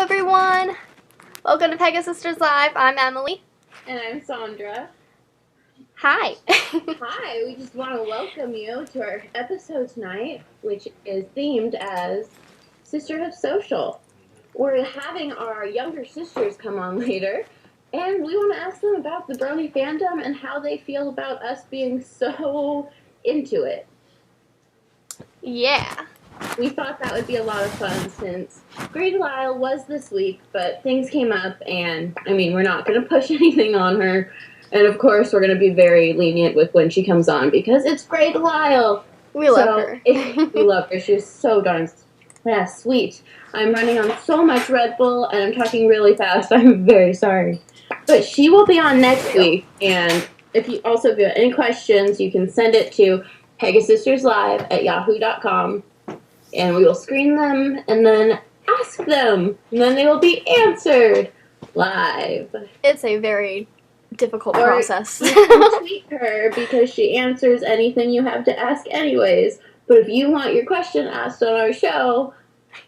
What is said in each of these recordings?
everyone! Welcome to Pegasisters Live. I'm Emily. And I'm Sondra. Hi. Hi, we just want to welcome you to our episode tonight, which is themed as Sisterhood Social. We're having our younger sisters come on later, and we want to ask them about the Brony fandom and how they feel about us being so into it. Yeah. We thought that would be a lot of fun since Great Lyle was this week, but things came up, and, we're not going to push anything on her. And, of course, we're going to be very lenient with when she comes on, because it's Great Lyle. We love her. We love her. She's so darn sweet. I'm running on so much Red Bull, and I'm talking really fast. I'm very sorry. But she will be on next week, and if you have any questions, you can send it to pegasisterslive@yahoo.com. And we will screen them and then ask them. And then they will be answered live. It's a very difficult process. You can tweet her because she answers anything you have to ask anyways. But if you want your question asked on our show,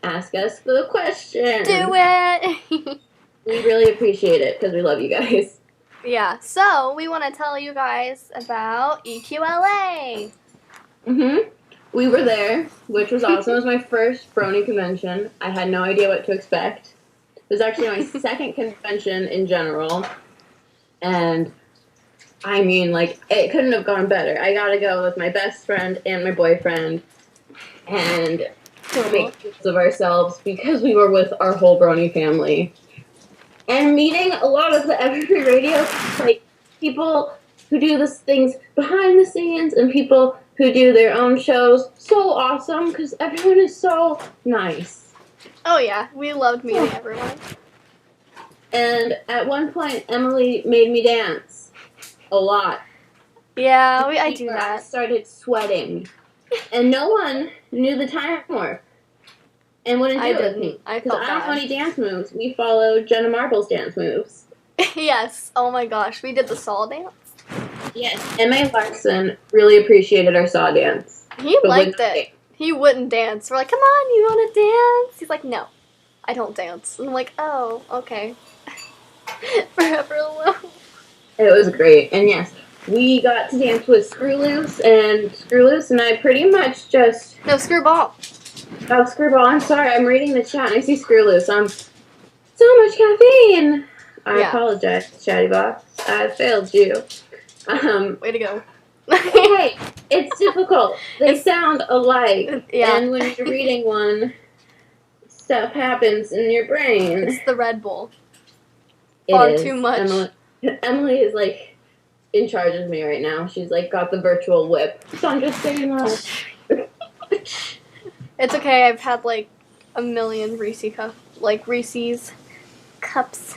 ask us the question. Do it! We really appreciate it because we love you guys. Yeah, so we want to tell you guys about EQLA. We were there, which was awesome. It was my first Brony convention. I had no idea what to expect. It was actually my second convention in general. And, it couldn't have gone better. I got to go with my best friend and my boyfriend and make pictures of ourselves because we were with our whole Brony family. And meeting a lot of the Evergreen Radio, people who do these things behind the scenes and people who do their own shows. So awesome, because everyone is so nice. Oh yeah, we loved meeting everyone. And at one point, Emily made me dance. A lot. Yeah, I do that. I started sweating. And no one knew the time warp. And wouldn't do it with me. Because I don't know any dance moves. We followed Jenna Marbles' dance moves. Yes. Oh my gosh, we did the Saw dance. Yes, M.A. Larson really appreciated our saw dance. He liked it. He wouldn't dance. We're like, come on, you want to dance? He's like, no, I don't dance. And I'm like, oh, okay. Forever alone. It was great. And yes, we got to dance with Screwloose and I pretty much just... No, Screwball. Oh, Screwball, I'm sorry. I'm reading the chat and I see Screwloose. So much caffeine. I apologize, Chattybox. I failed you. Way to go. Hey, it's difficult. They sound alike. Yeah. And when you're reading one, stuff happens in your brain. It's the Red Bull. It is. Too much. Emily is, in charge of me right now. She's, got the virtual whip. So I'm just saying that. It's okay. I've had, a million Reese's cups.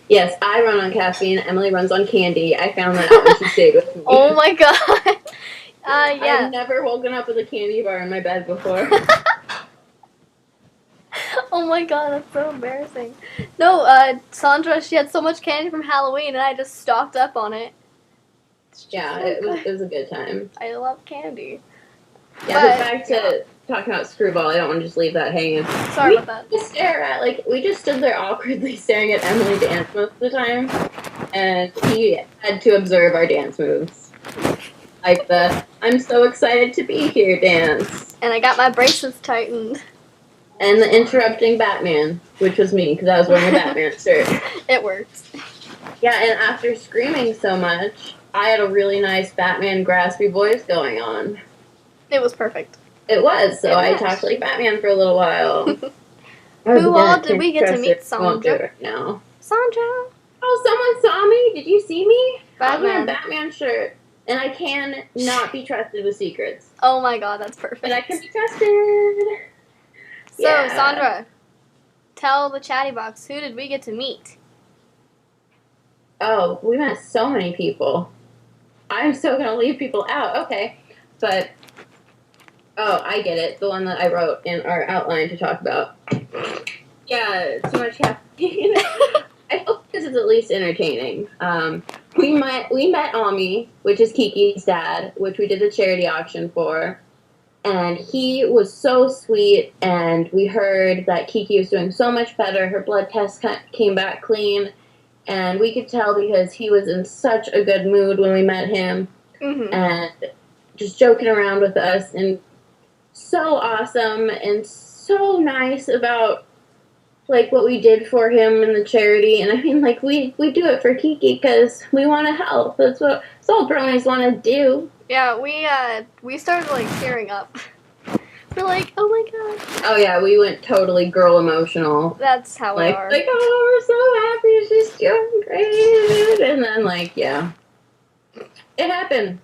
Yes, I run on caffeine. Emily runs on candy. I found that out when she stayed with me. Oh my god. Yeah. I've never woken up with a candy bar in my bed before. Oh my god, that's so embarrassing. No, Sondra, she had so much candy from Halloween and I just stocked up on it. Yeah, it was a good time. I love candy. Yeah, but back to talking about Screwball, I don't want to just leave that hanging. Sorry about that. We just stood there awkwardly staring at Emily dance most of the time, and he had to observe our dance moves. Like the, I'm so excited to be here dance. And I got my bracelets tightened. And the interrupting Batman, which was me, because I was wearing a Batman shirt. It worked. Yeah, and after screaming so much, I had a really nice Batman graspy voice going on. It was perfect. It was, so I talked like Batman for a little while. Who all did we get to meet, Sondra? Won't do it right now. Sondra! Oh, someone saw me? Did you see me? Batman. I was wearing a Batman shirt, and I can not be trusted with secrets. Oh my god, that's perfect. But I can be trusted. So, Sondra, tell the chatty box, who did we get to meet? Oh, we met so many people. I'm so going to leave people out. Okay, but... Oh, I get it. The one that I wrote in our outline to talk about. Yeah, too much caffeine. I hope this is at least entertaining. We met Ami, which is Kiki's dad, which we did the charity auction for. And he was so sweet, and we heard that Kiki was doing so much better. Her blood test came back clean, and we could tell because he was in such a good mood when we met him, and just joking around with us, and so awesome, and so nice about, like, what we did for him in the charity. And I mean, like, we do it for Kiki because we want to help. That's all bronies want to do. Yeah, we started, like, tearing up. We're like, oh my god. Oh yeah, we went totally girl emotional. That's how we are. Like, oh, we're so happy, she's doing great. And then, like, yeah. It happened.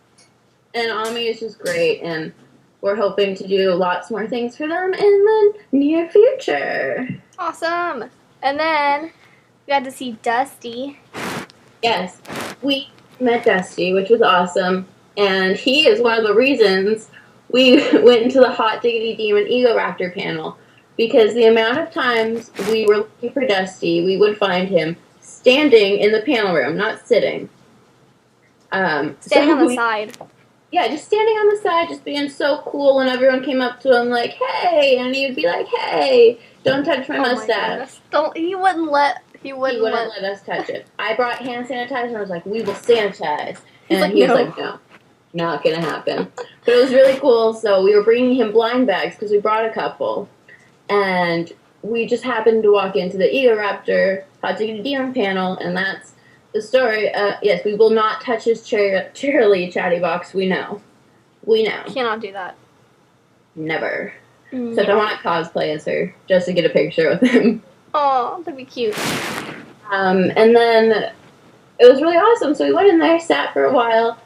And Ami is just great, and we're hoping to do lots more things for them in the near future. Awesome. And then we got to see Dusty. Yes, we met Dusty, which was awesome. And he is one of the reasons we went into the Hot Diggity Demon Ego Raptor panel. Because the amount of times we were looking for Dusty, we would find him standing in the panel room, not sitting. Standing on the side. Yeah, just standing on the side, just being so cool when everyone came up to him like, hey, and he would be like, hey, don't touch my mustache. He wouldn't let us touch it. I brought hand sanitizer, and I was like, we will sanitize. And he was like, no, not gonna happen. But it was really cool, so we were bringing him blind bags, because we brought a couple, and we just happened to walk into the Ego Raptor Hot Diggity Demon panel, and that's the story. Yes, we will not touch his cheerily chatty box. We know. Cannot do that. Never. Except I want to cosplay as her, just to get a picture with him. Oh, that'd be cute. And then it was really awesome. So we went in there, sat for a while.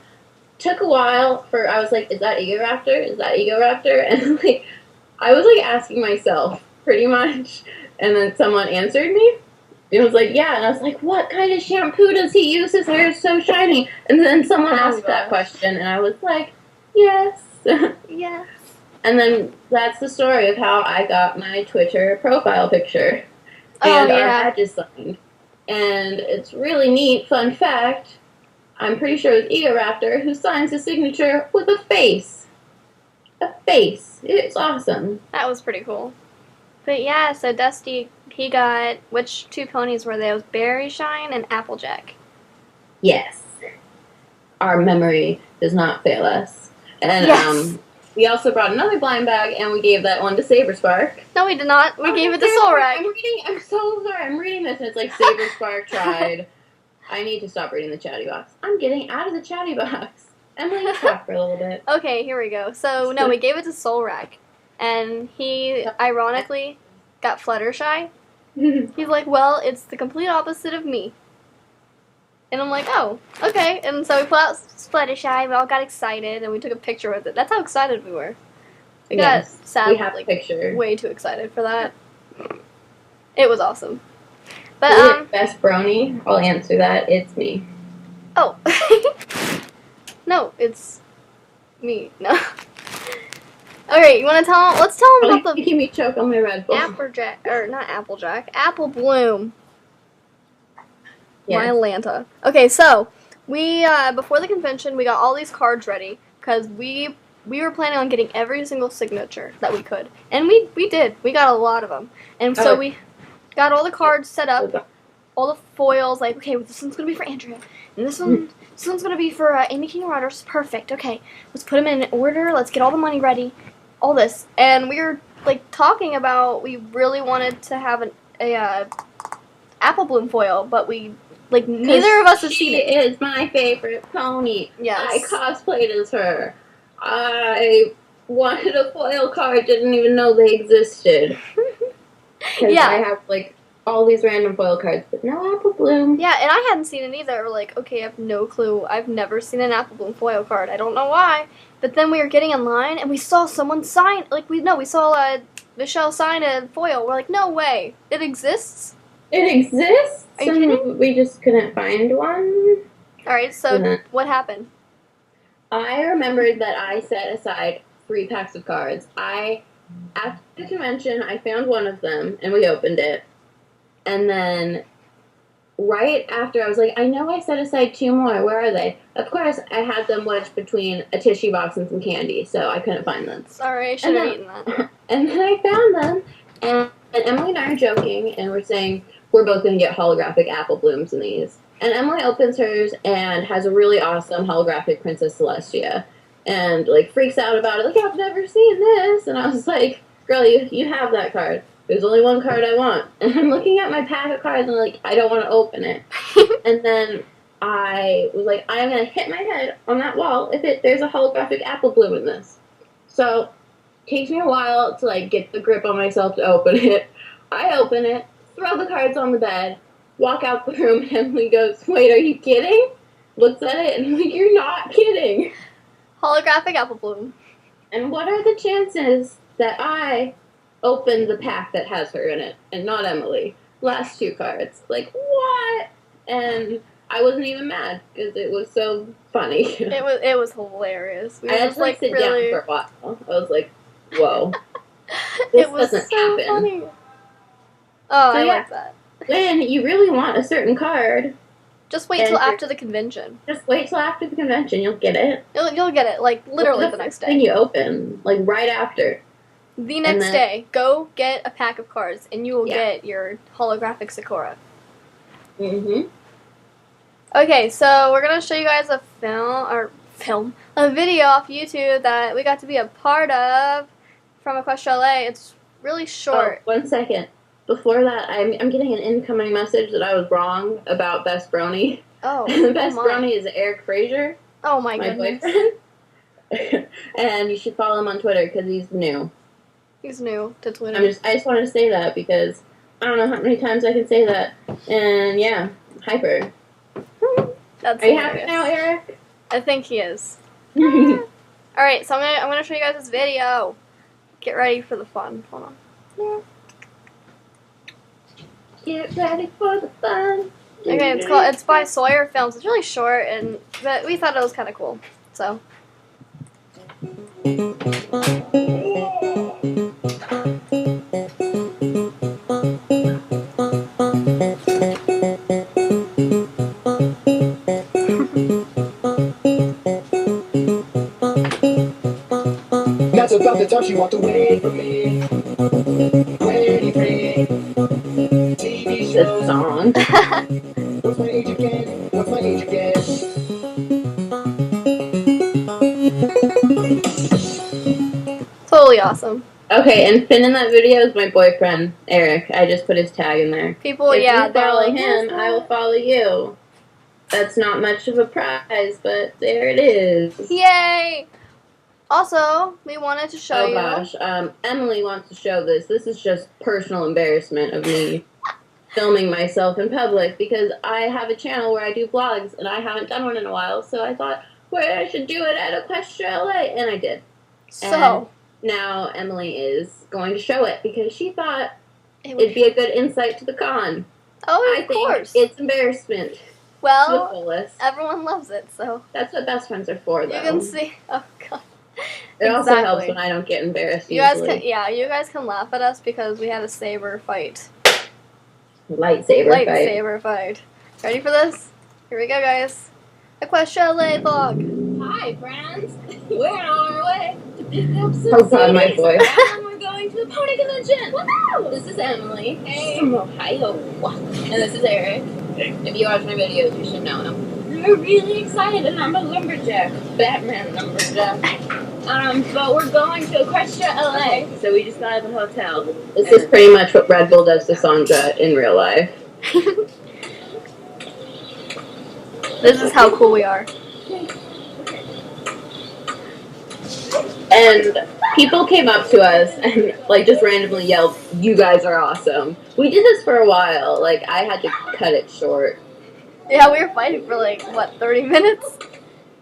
Took a while for, I was like, is that Ego Raptor? Is that Ego Raptor? And like, I was like asking myself, pretty much. And then someone answered me. It was like, yeah, and I was like, what kind of shampoo does he use? His hair is so shiny. And then someone asked that question, and I was like, yes. Yes. And then that's the story of how I got my Twitter profile picture. And our badges signed. And it's really neat, fun fact, I'm pretty sure it was Ego Raptor who signs his signature with a face. A face. It's awesome. That was pretty cool. But yeah, so Dusty, he got, which two ponies were they? It was Berry Shine and Applejack. Yes. Our memory does not fail us. And we also brought another blind bag, and we gave that one to Saber Spark. No, we did not. We gave it to Soul Rag. I'm so sorry. I'm reading this, and it's like Saber Spark tried. I need to stop reading the chatty box. I'm getting out of the chatty box. Emily, you talk for a little bit. Okay, here we go. So, no, we gave it to Soul Rag. And he, ironically, got Fluttershy. He's like, well, it's the complete opposite of me. And I'm like, oh, okay. And so we put out Fluttershy, we all got excited, and we took a picture with it. That's how excited we were. We got sad, we have a picture. Way too excited for that. It was awesome. But, best Brony, I'll answer that. It's me. Oh. No, it's me. No. Okay, you want to tell them? Let's tell them about the... Making me choke on my Red Bull. Applejack, or not Applejack, Apple Bloom. Yes. My Lanta. Okay, so, we, before the convention, we got all these cards ready, because we were planning on getting every single signature that we could. And we did. We got a lot of them. And so we got all the cards set up, all the foils, like, okay, this one's going to be for Andrea, and this one's going to be for Amy King Riders. Perfect. Okay, let's put them in order. Let's get all the money ready. All this. And we were, like, talking about we really wanted to have a Apple Bloom foil, but we, like, neither of us have seen it. She is my favorite pony. Yes. I cosplayed as her. I wanted a foil card, didn't even know they existed. Yeah. I have, like, all these random foil cards, but no Apple Bloom. Yeah, and I hadn't seen it either. We're like, okay, I have no clue. I've never seen an Apple Bloom foil card. I don't know why. But then we were getting in line, and we saw someone sign, like, we saw Michelle sign a foil. We're like, no way. It exists? It exists? Are you kidding? We just couldn't find one. Alright, so what happened? I remembered that I set aside 3 packs of cards. After the convention, I found one of them, and we opened it. And then right after I was like, I know I set aside 2 more. Where are they? Of course, I had them wedged between a tissue box and some candy, so I couldn't find them. Sorry, I should have eaten that. And then I found them, and Emily and I are joking, and we're saying we're both going to get holographic apple blooms in these. And Emily opens hers and has a really awesome holographic Princess Celestia, and like freaks out about it, like, I've never seen this. And I was like, girl, you have that card. There's only one card I want. And I'm looking at my pack of cards and I'm like, I don't want to open it. And then I was like, I'm going to hit my head on that wall if there's a holographic apple bloom in this. So it takes me a while to like get the grip on myself to open it. I open it, throw the cards on the bed, walk out the room, and Emily goes, wait, are you kidding? Looks at it and I'm like, you're not kidding. Holographic apple bloom. And what are the chances that I opened the pack that has her in it and not Emily? Last 2 cards. Like, what? And I wasn't even mad because it was so funny. It was hilarious. I had to like sit down for a while. I was like, whoa. It was doesn't so happen. funny. Oh, So, I yeah. like that. When you really want a certain card, Just wait till after the convention. just wait till after the convention. You'll get it. You'll get it, like, literally the next When day. you open, like right after. The next day, go get a pack of cards, and you will get your holographic Sakura. Mm-hmm. Okay, so we're going to show you guys a a video off YouTube that we got to be a part of from Equestria LA. It's really short. Oh, 1 second. Before that, I'm getting an incoming message that I was wrong about Best Brony. Oh, The Best my. Brony is Eric Fraser, Oh my my goodness. boyfriend. And you should follow him on Twitter because he's new. He's new to Twitter. I just wanted to say that because I don't know how many times I can say that. And yeah, hyper. That's Are you hilarious. happy now, Eric? I think he is. Alright, so I'm gonna show you guys this video. Get ready for the fun. Hold on. Get ready for the fun. Okay, it's by Sawyer Films. It's really short, but we thought it was kind of cool. So. That's about the time she walked away from me. TV This shows. song. What's my age again? What's my age again? Totally awesome. Okay, and Finn in that video is my boyfriend, Eric. I just put his tag in there. People, If yeah, you they're follow like, him, I will follow you. That's not much of a prize, but there it is. yay! Also, we wanted to show Oh you. gosh, Emily wants to show this. This is just personal embarrassment of me filming myself in public because I have a channel where I do vlogs and I haven't done one in a while, so I thought, well, I should do it at Equestria LA, and I did. So, Now Emily is going to show it because she thought it it'd be a good insight to the con. oh, I of think course. it's embarrassment to the Well, fullest. everyone loves it, so That's what best friends are for, though. you can see. Oh god. It also helps Exactly. when I don't get embarrassed You guys easily. can, you guys can laugh at us because we had a saber fight. Lightsaber fight. Ready for this? Here we go, guys. Equestria LA vlog. Hi, friends. We're on our way to pick up some Oh god, my CDs, voice. and we're going to the pony convention. Woohoo! This is Emily. Hey. From Ohio. And this is Eric. If you watch my videos, you should know him. We're really excited, and I'm a lumberjack. Batman lumberjack. But we're going to Equestria LA. So we just got out of the hotel. This is pretty much what Red Bull does to Sondra in real life. This is how cool we are. And people came up to us and like just randomly yelled, "You guys are awesome." We did this for a while. Like I had to cut it short. Yeah, we were fighting for like, what, 30 minutes?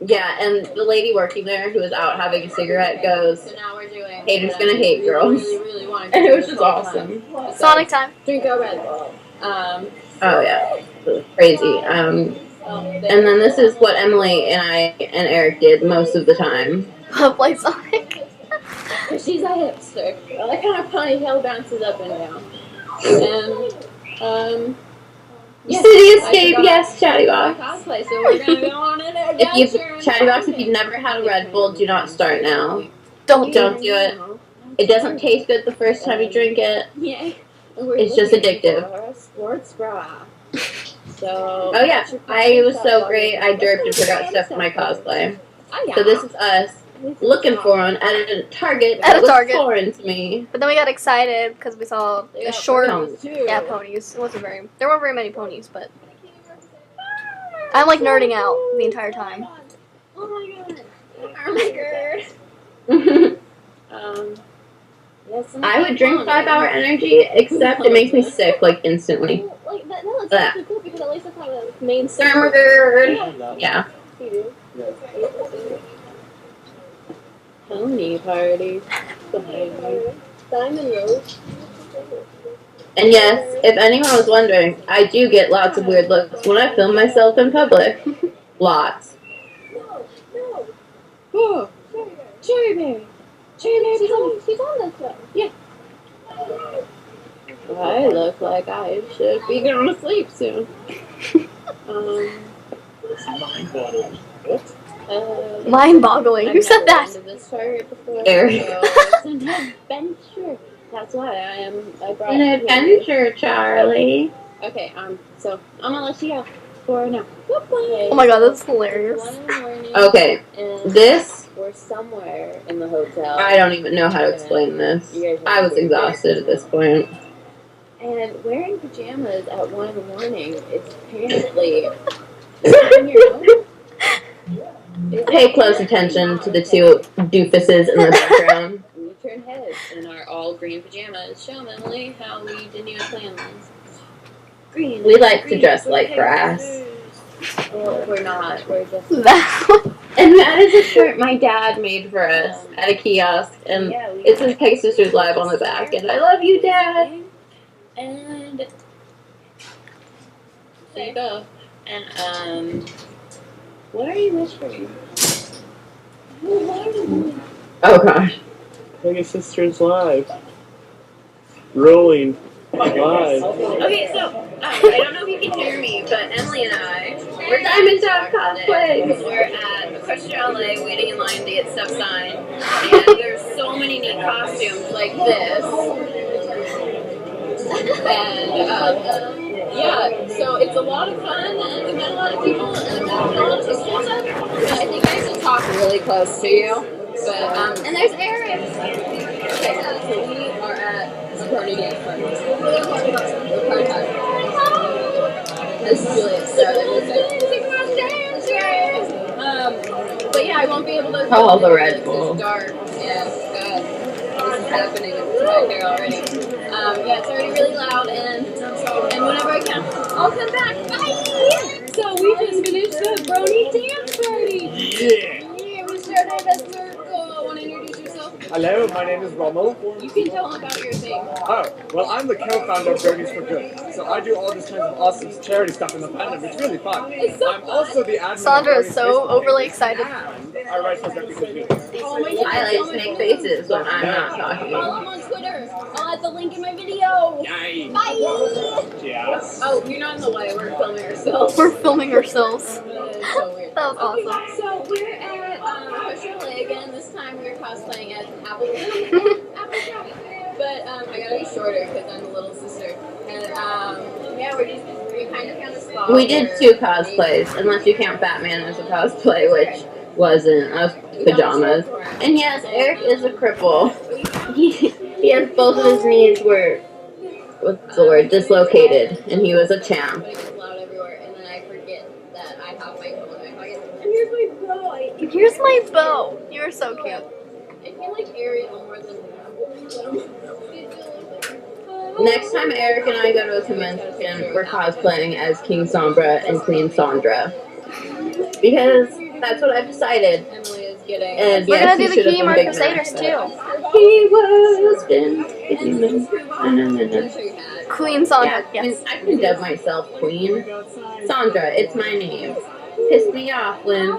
Yeah, and the lady working there who was out having a cigarette goes, So now we're doing. "Haters gonna hate, girls." Really want And it was just awesome. Sonic time. Drink a Red Bull. Oh yeah, it was crazy. And then this is what Emily and I and Eric did most of the time. Play Sonic. She's a hipster. I like how her ponytail bounces up and down. And, Yes, City I Escape, forgot yes, my Chattybox. cosplay, so we're gonna go on an adventure. Chattybox, if you've never had a Red Bull, do not start now. Don't Don't do it. It doesn't taste good the first time you drink it. Yeah. It's just addictive. For a sports bra. So. Oh yeah, I was so great. I derped and forgot stuff for my cosplay. Oh, yeah. So this is us looking for one at a Target At a that was Target. foreign to me. But then we got excited because we saw They a got short. ponies, too. Yeah, ponies. It wasn't very. There weren't very many ponies, but I'm like nerding out the entire time. Oh my god. Oh my god. Yes, I would drink 5 Hour Energy, except it makes me sick like instantly. Like that looks actually cool because at least it's not the main Yeah. Pony party. Diamond Rose. And yes, if anyone was wondering, I do get lots of weird looks when I film myself in public. Lots. Oh, Cherry Berry. Cherry Berry. She's on this show. Yeah. I look like I should be going to sleep soon. Mind-boggling. Who said that? I've never been to this Target before, Eric. so it's an adventure. That's why I brought An adventure, Charlie. Okay, so I'm gonna let you go for now. Bye-bye. Oh my god, that's hilarious. 1 in the morning, Okay, and this, we're somewhere in the hotel. I don't even know how to explain this. I was exhausted at this point. And wearing pajamas at 1 in the morning is apparently on your own. Pay close attention to the two doofuses in the background. We turn heads in our all green pajamas. Show Emily how we didn't even plan this. Green. We like to dress like grass. Well, we're not. We're just. That one. And that is a shirt my dad made for us at a kiosk, and it says Pegasisters Live on the back, and I love you, Dad. And there you go. And what are you whispering? Oh gosh. Pegasisters Live. Rolling. Live. Okay, so I don't know if you can hear me, but Emily and I We're Diamond Dog cosplay. we're at Equestria LA waiting in line to get stuff signed, and there's so many neat costumes like this. And yeah, so it's a lot of fun, and we met a lot of people, and a lot of sisters. But I think I should talk really close to you. But and there's Eric. Okay, so we are at Brony dance party. This is Juliet, so but yeah, I won't be able to. Oh, the Red Bull. It's dark. Yeah, God, this is happening. It's back here already. Yeah, it's already really loud, and whenever I can, I'll come back. Bye. So we just finished the Brony dance party. Yeah. Yeah, we started at circle. Want to introduce yourself? Hello, my name is Rommel. You can tell them about your thing. Oh, well, I'm the co-founder of Brony's for Good. So I do all this kind of awesome charity stuff in the fandom. It's really fun. It's so I'm fun. also the admin. Sondra of is so Brony's Facebook overly page, excited. And I write for Deputy News. Oh my God. I like to make faces when I'm not Follow talking. them on Twitter. I'll add the link in my video. Yay! Bye. Yes. Oh, you're not in the way. We're filming ourselves. We're filming ourselves. That is so weird. That was awesome. Okay, so we're at Equestria LA again. This time we're cosplaying as Applejack. But I gotta be shorter because I'm the little sister. And yeah, we kind of found a spot. We did 2 cosplays, unless you count Batman as a cosplay, which wasn't. I was pajamas. And yes, Eric is a cripple. He has both of his knees were, what's the word, dislocated, and he was a champ. But it gets loud everywhere, and then I forget that I have my phone in my pocket. And here's my bow. Here's my bow. You are so cute. I feel like Ariel more than Next time Eric and I go to a convention, we're cosplaying as King Sombra and Queen Sondra. Because that's what I've decided. Emily is getting. And We're yes, gonna he do should the have Key been Mark big enough. Crusaders too. He was been human. Queen Sondra, Yeah, yes. I can dub myself Queen. Sondra, it's my name. Pissed me off when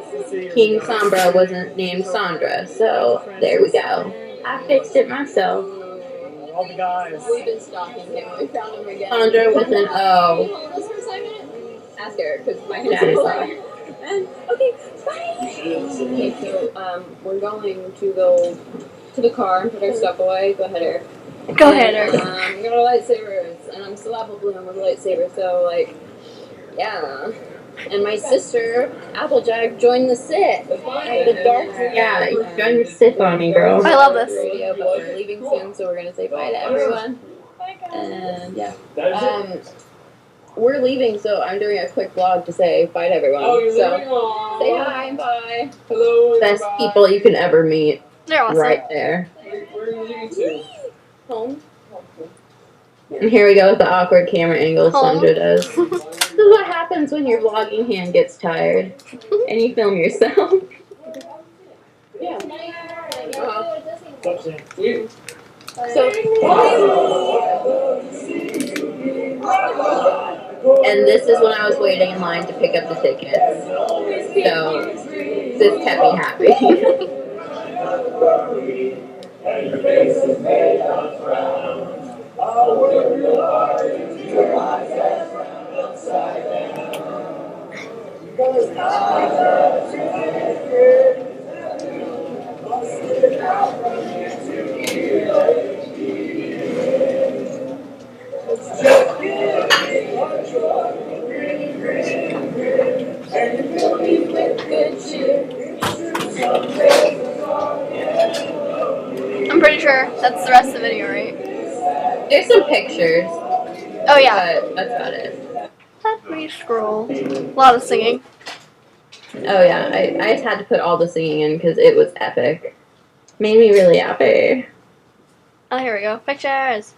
King Sombra wasn't named Sondra, so there we go. I fixed it myself. All the guys. We've been stalking him. We found him again. Sondra with an O. Hold us for a second. Ask Eric, because my hands are sorry. And, okay, bye! Okay, so, we're going to go to the car and put our stuff away. Go ahead, Eric. Go ahead, Eric. We got our lightsabers, and I'm still apple bloom with a lightsaber, so, like, yeah. And my sister, Applejack, joined the Sith. The dark side. Yeah, you joined the Sith on me, girl. I love this. Radio, but we're leaving soon, so we're gonna say bye to everyone. And yeah, we're leaving, so I'm doing a quick vlog to say bye to everyone. Oh, you're so leaving? Aww. say hi and bye. Hello. Best bye. people you can ever meet. They're awesome. Right there. Where are you leaving to? Home. And here we go with the awkward camera angle Home. Sondra does. This is what happens when your vlogging hand gets tired and you film yourself. Yeah. Sweet. So And this is when I was waiting in line to pick up the tickets. So this kept me happy. I'm pretty sure that's the rest of the video, right? There's some pictures, Oh yeah. but that's about it. Let me scroll. A lot of singing. Oh yeah, I just had to put all the singing in because it was epic. Made me really happy. Oh, here we go. Pictures.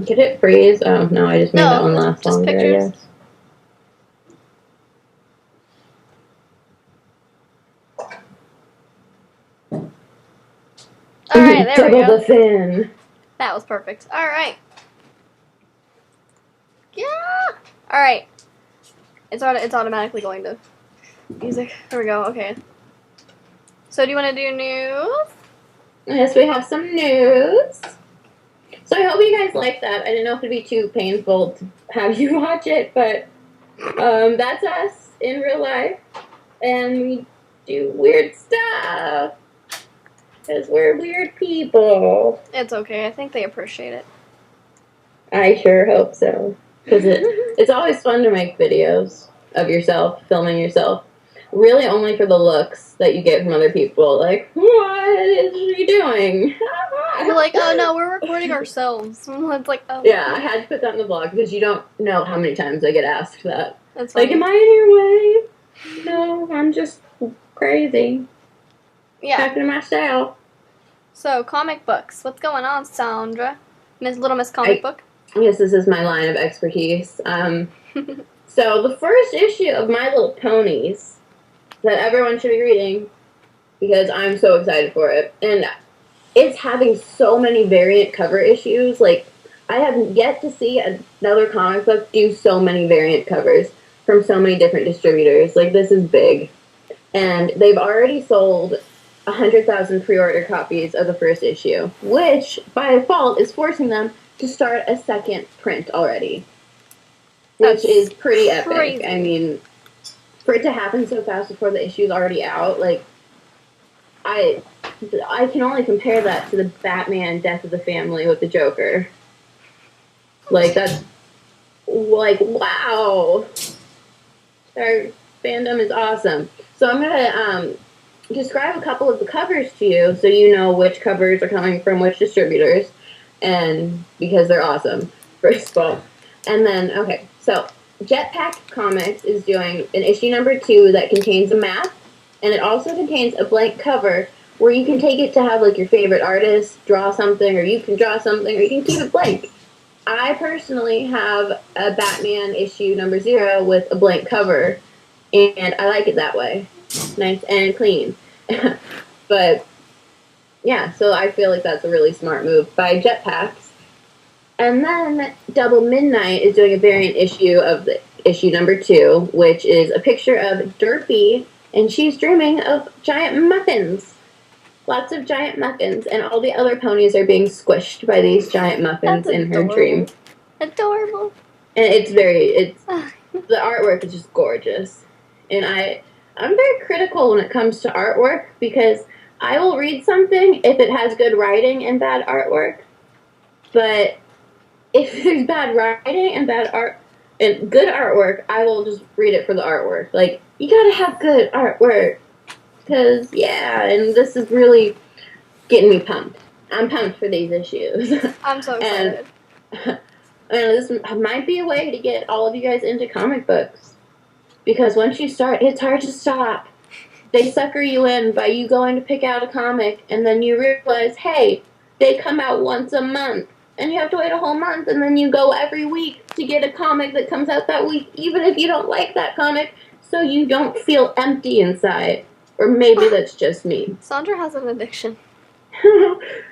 Could it freeze? Oh no, I just made No, that one last just longer, pictures. I guess. All right, there we Double go. the fin. That was perfect. All right. Yeah. All right. It's automatically going to music. There we go. Okay. So do you want to do news? Yes, we have some news. So I hope you guys like that. I didn't know if it'd be too painful to have you watch it, but that's us in real life, and we do weird stuff because we're weird people. It's okay. I think they appreciate it. I sure hope so, because it's always fun to make videos of yourself, filming yourself. Really only for the looks that you get from other people. Like, what is she doing? You're like, oh no, we're recording ourselves. It's like, oh. Yeah, I had to put that in the vlog because you don't know how many times I get asked that. That's Like, funny. am I in your way? No, I'm just crazy. Yeah. Talking to myself. So comic books. What's going on, Sondra? Little Miss Comic Book. Yes, this is my line of expertise. So the first issue of My Little Ponies that everyone should be reading because I'm so excited for it. And it's having so many variant cover issues. Like, I have yet to see another comic book do so many variant covers from so many different distributors. Like, this is big. And they've already sold 100,000 pre-order copies of the first issue, which, by default, is forcing them to start a second print already. Which is pretty epic. crazy. I mean, for it to happen so fast before the issue is already out, like, I can only compare that to the Batman Death of the Family with the Joker. Like, that's, like, wow. Our fandom is awesome. So I'm going to describe a couple of the covers to you so you know which covers are coming from which distributors, and because they're awesome, first of all. And then, okay, so Jetpack Comics is doing an issue number 2 that contains a map, and it also contains a blank cover where you can take it to have, like, your favorite artist draw something, or you can draw something, or you can keep it blank. I personally have a Batman issue number 0 with a blank cover, and I like it that way. Nice and clean. But, yeah, so I feel like that's a really smart move by Jetpacks. And then Double Midnight is doing a variant issue of the issue number 2, which is a picture of Derpy, and she's dreaming of giant muffins. lots of giant muffins, and all the other ponies are being squished by these giant muffins That's in her adorable. dream. Adorable. And the artwork is just gorgeous. And I'm very critical when it comes to artwork because I will read something if it has good writing and bad artwork. But if there's bad writing and bad art and good artwork, I will just read it for the artwork. Like, you gotta have good artwork. Because, yeah, and this is really getting me pumped. I'm pumped for these issues. I'm so excited. And this might be a way to get all of you guys into comic books. Because once you start, it's hard to stop. They sucker you in by you going to pick out a comic, and then you realize, hey, they come out once a month. And you have to wait a whole month, and then you go every week to get a comic that comes out that week, even if you don't like that comic, so you don't feel empty inside. Or maybe that's just me. Sondra has an addiction.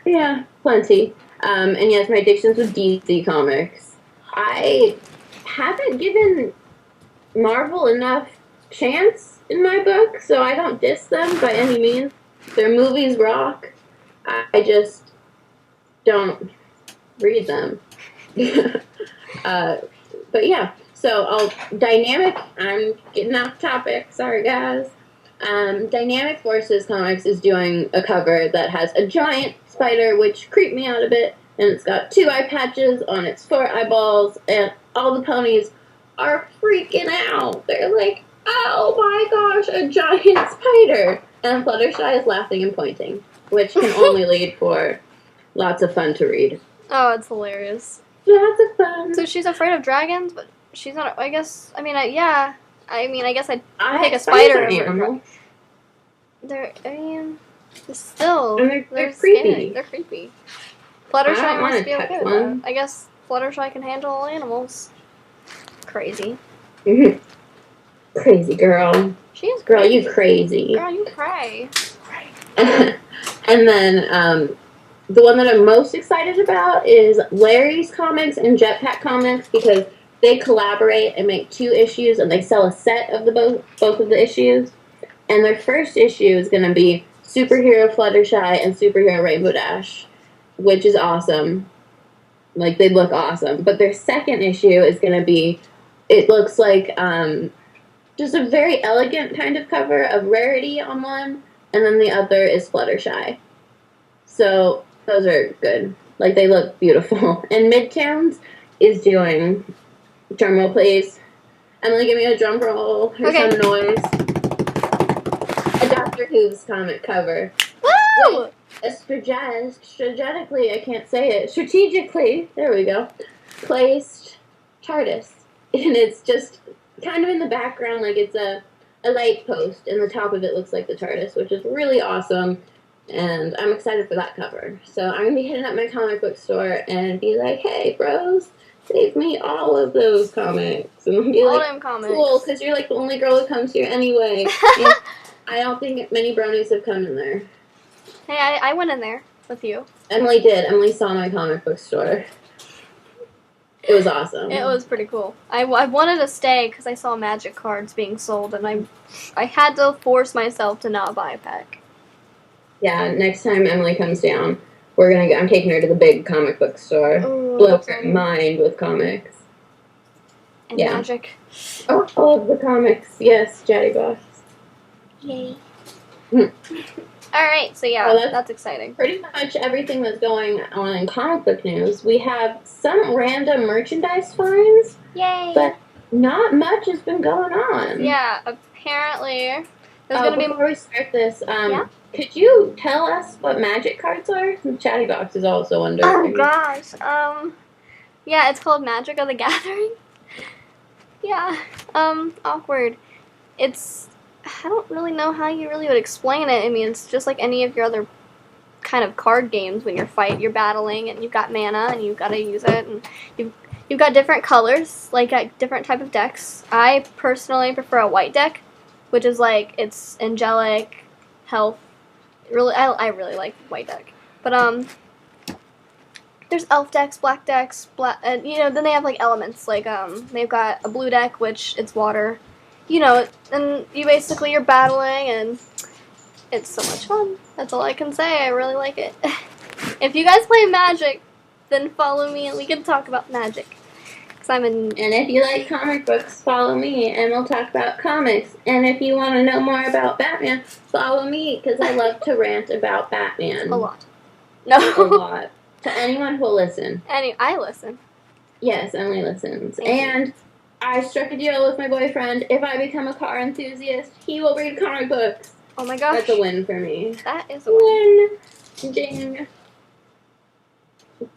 Yeah, plenty. And yes, my addiction's with DC Comics. I haven't given Marvel enough chance in my book, so I don't diss them by any means. Their movies rock. I just don't read them. But yeah, so Dynamic, I'm getting off topic, sorry guys. Dynamic Forces Comics is doing a cover that has a giant spider, which creeped me out a bit, and it's got 2 eye patches on its 4 eyeballs, and all the ponies are freaking out. They're like, oh my gosh, a giant spider! And Fluttershy is laughing and pointing, which can only lead for lots of fun to read. Oh, it's hilarious. Lots of fun. So she's afraid of dragons, but she's not. I guess. I mean, yeah. I mean, I guess I'd pick a Spiders spider are over a animals. They're. I mean, still. And they're scary. creepy. They're creepy. I Fluttershy don't wanna must be touch okay with one. that. I guess Fluttershy can handle all animals. Crazy. Crazy girl. She is Girl, crazy. you crazy. Girl, you cray. And then the one that I'm most excited about is Larry's Comics and Jetpack Comics because they collaborate and make 2 issues and they sell a set of both of the issues. And their first issue is going to be Superhero Fluttershy and Superhero Rainbow Dash, which is awesome. Like, they look awesome. But their second issue is going to be, it looks like just a very elegant kind of cover of Rarity on one, and then the other is Fluttershy. So, those are good. Like, they look beautiful. And Midtowns is doing, drumroll please. Emily, give me a drum roll or Okay. some noise. A Doctor Who's comic cover. Woo! Strategically, I can't say it. Strategically, there we go. Placed TARDIS. And it's just kind of in the background, like it's a light post, and the top of it looks like the TARDIS, which is really awesome. And I'm excited for that cover. So I'm going to be hitting up my comic book store and be like, hey, bros, save me all of those comics. And be All like, them comics. cool, because you're like the only girl who comes here anyway. And I don't think many bronies have come in there. Hey, I went in there with you. Emily did. Emily saw my comic book store. It was awesome. It was pretty cool. I wanted to stay because I saw magic cards being sold, and I had to force myself to not buy a pack. Yeah, next time Emily comes down, I'm taking her to the big comic book store. Ooh, Blow that's her fun. mind with comics. And Yeah. magic. Oh, all of the comics. Yes, Jaddy Boss. Yay. Hmm. Alright, so yeah, Well, that's exciting. Pretty much everything that's going on in comic book news. We have some random merchandise finds, Yay! but not much has been going on. Yeah, apparently there's gonna be. Before we start this, Yeah? could you tell us what magic cards are? Chatty Box is also under. Oh gosh. Yeah, it's called Magic of the Gathering. Yeah. Awkward. I don't really know how you really would explain it. I mean, it's just like any of your other kind of card games when you're battling, and you've got mana, and you've got to use it, and you've got different colors, like different type of decks. I personally prefer a white deck, which is like, it's angelic, health. Really, I really like white deck. But, there's elf decks, black decks, and, then they have, like, elements. Like, they've got a blue deck, which it's water. And you're battling, and It's so much fun. That's all I can say. I really like it. If you guys play Magic, then follow me and we can talk about Magic. Cause I'm in. And if you like comic books, follow me and we'll talk about comics. And if you want to know more about Batman, follow me because I love to rant about Batman. A lot. No. A lot. To anyone who will listen. I listen. Yes, Emily listens. Thank you. And I struck a deal with my boyfriend. If I become a car enthusiast, he will read comic books. Oh my gosh. That's a win for me. That is a win. Win. Ding.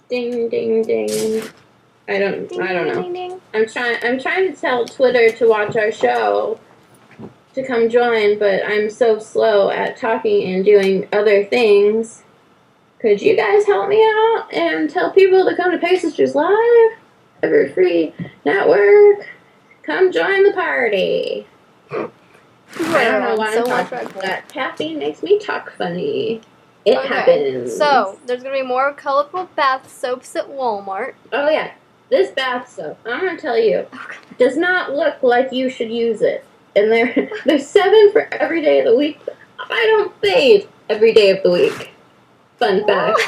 Ding, ding, ding. I don't know. Ding, ding. I'm trying to tell Twitter to watch our show to come join, but I'm so slow at talking and doing other things. Could you guys help me out and tell people to come to Pegasisters Live? Every free network. Come join the party. I don't know why I'm talking about that. Caffeine makes me talk funny. It happens. So, there's going to be more colorful bath soaps at Walmart. Oh, yeah. This bath soap, I'm going to tell you, does not look like you should use it. And there's 7 for every day of the week. I don't bathe every day of the week. Fun fact.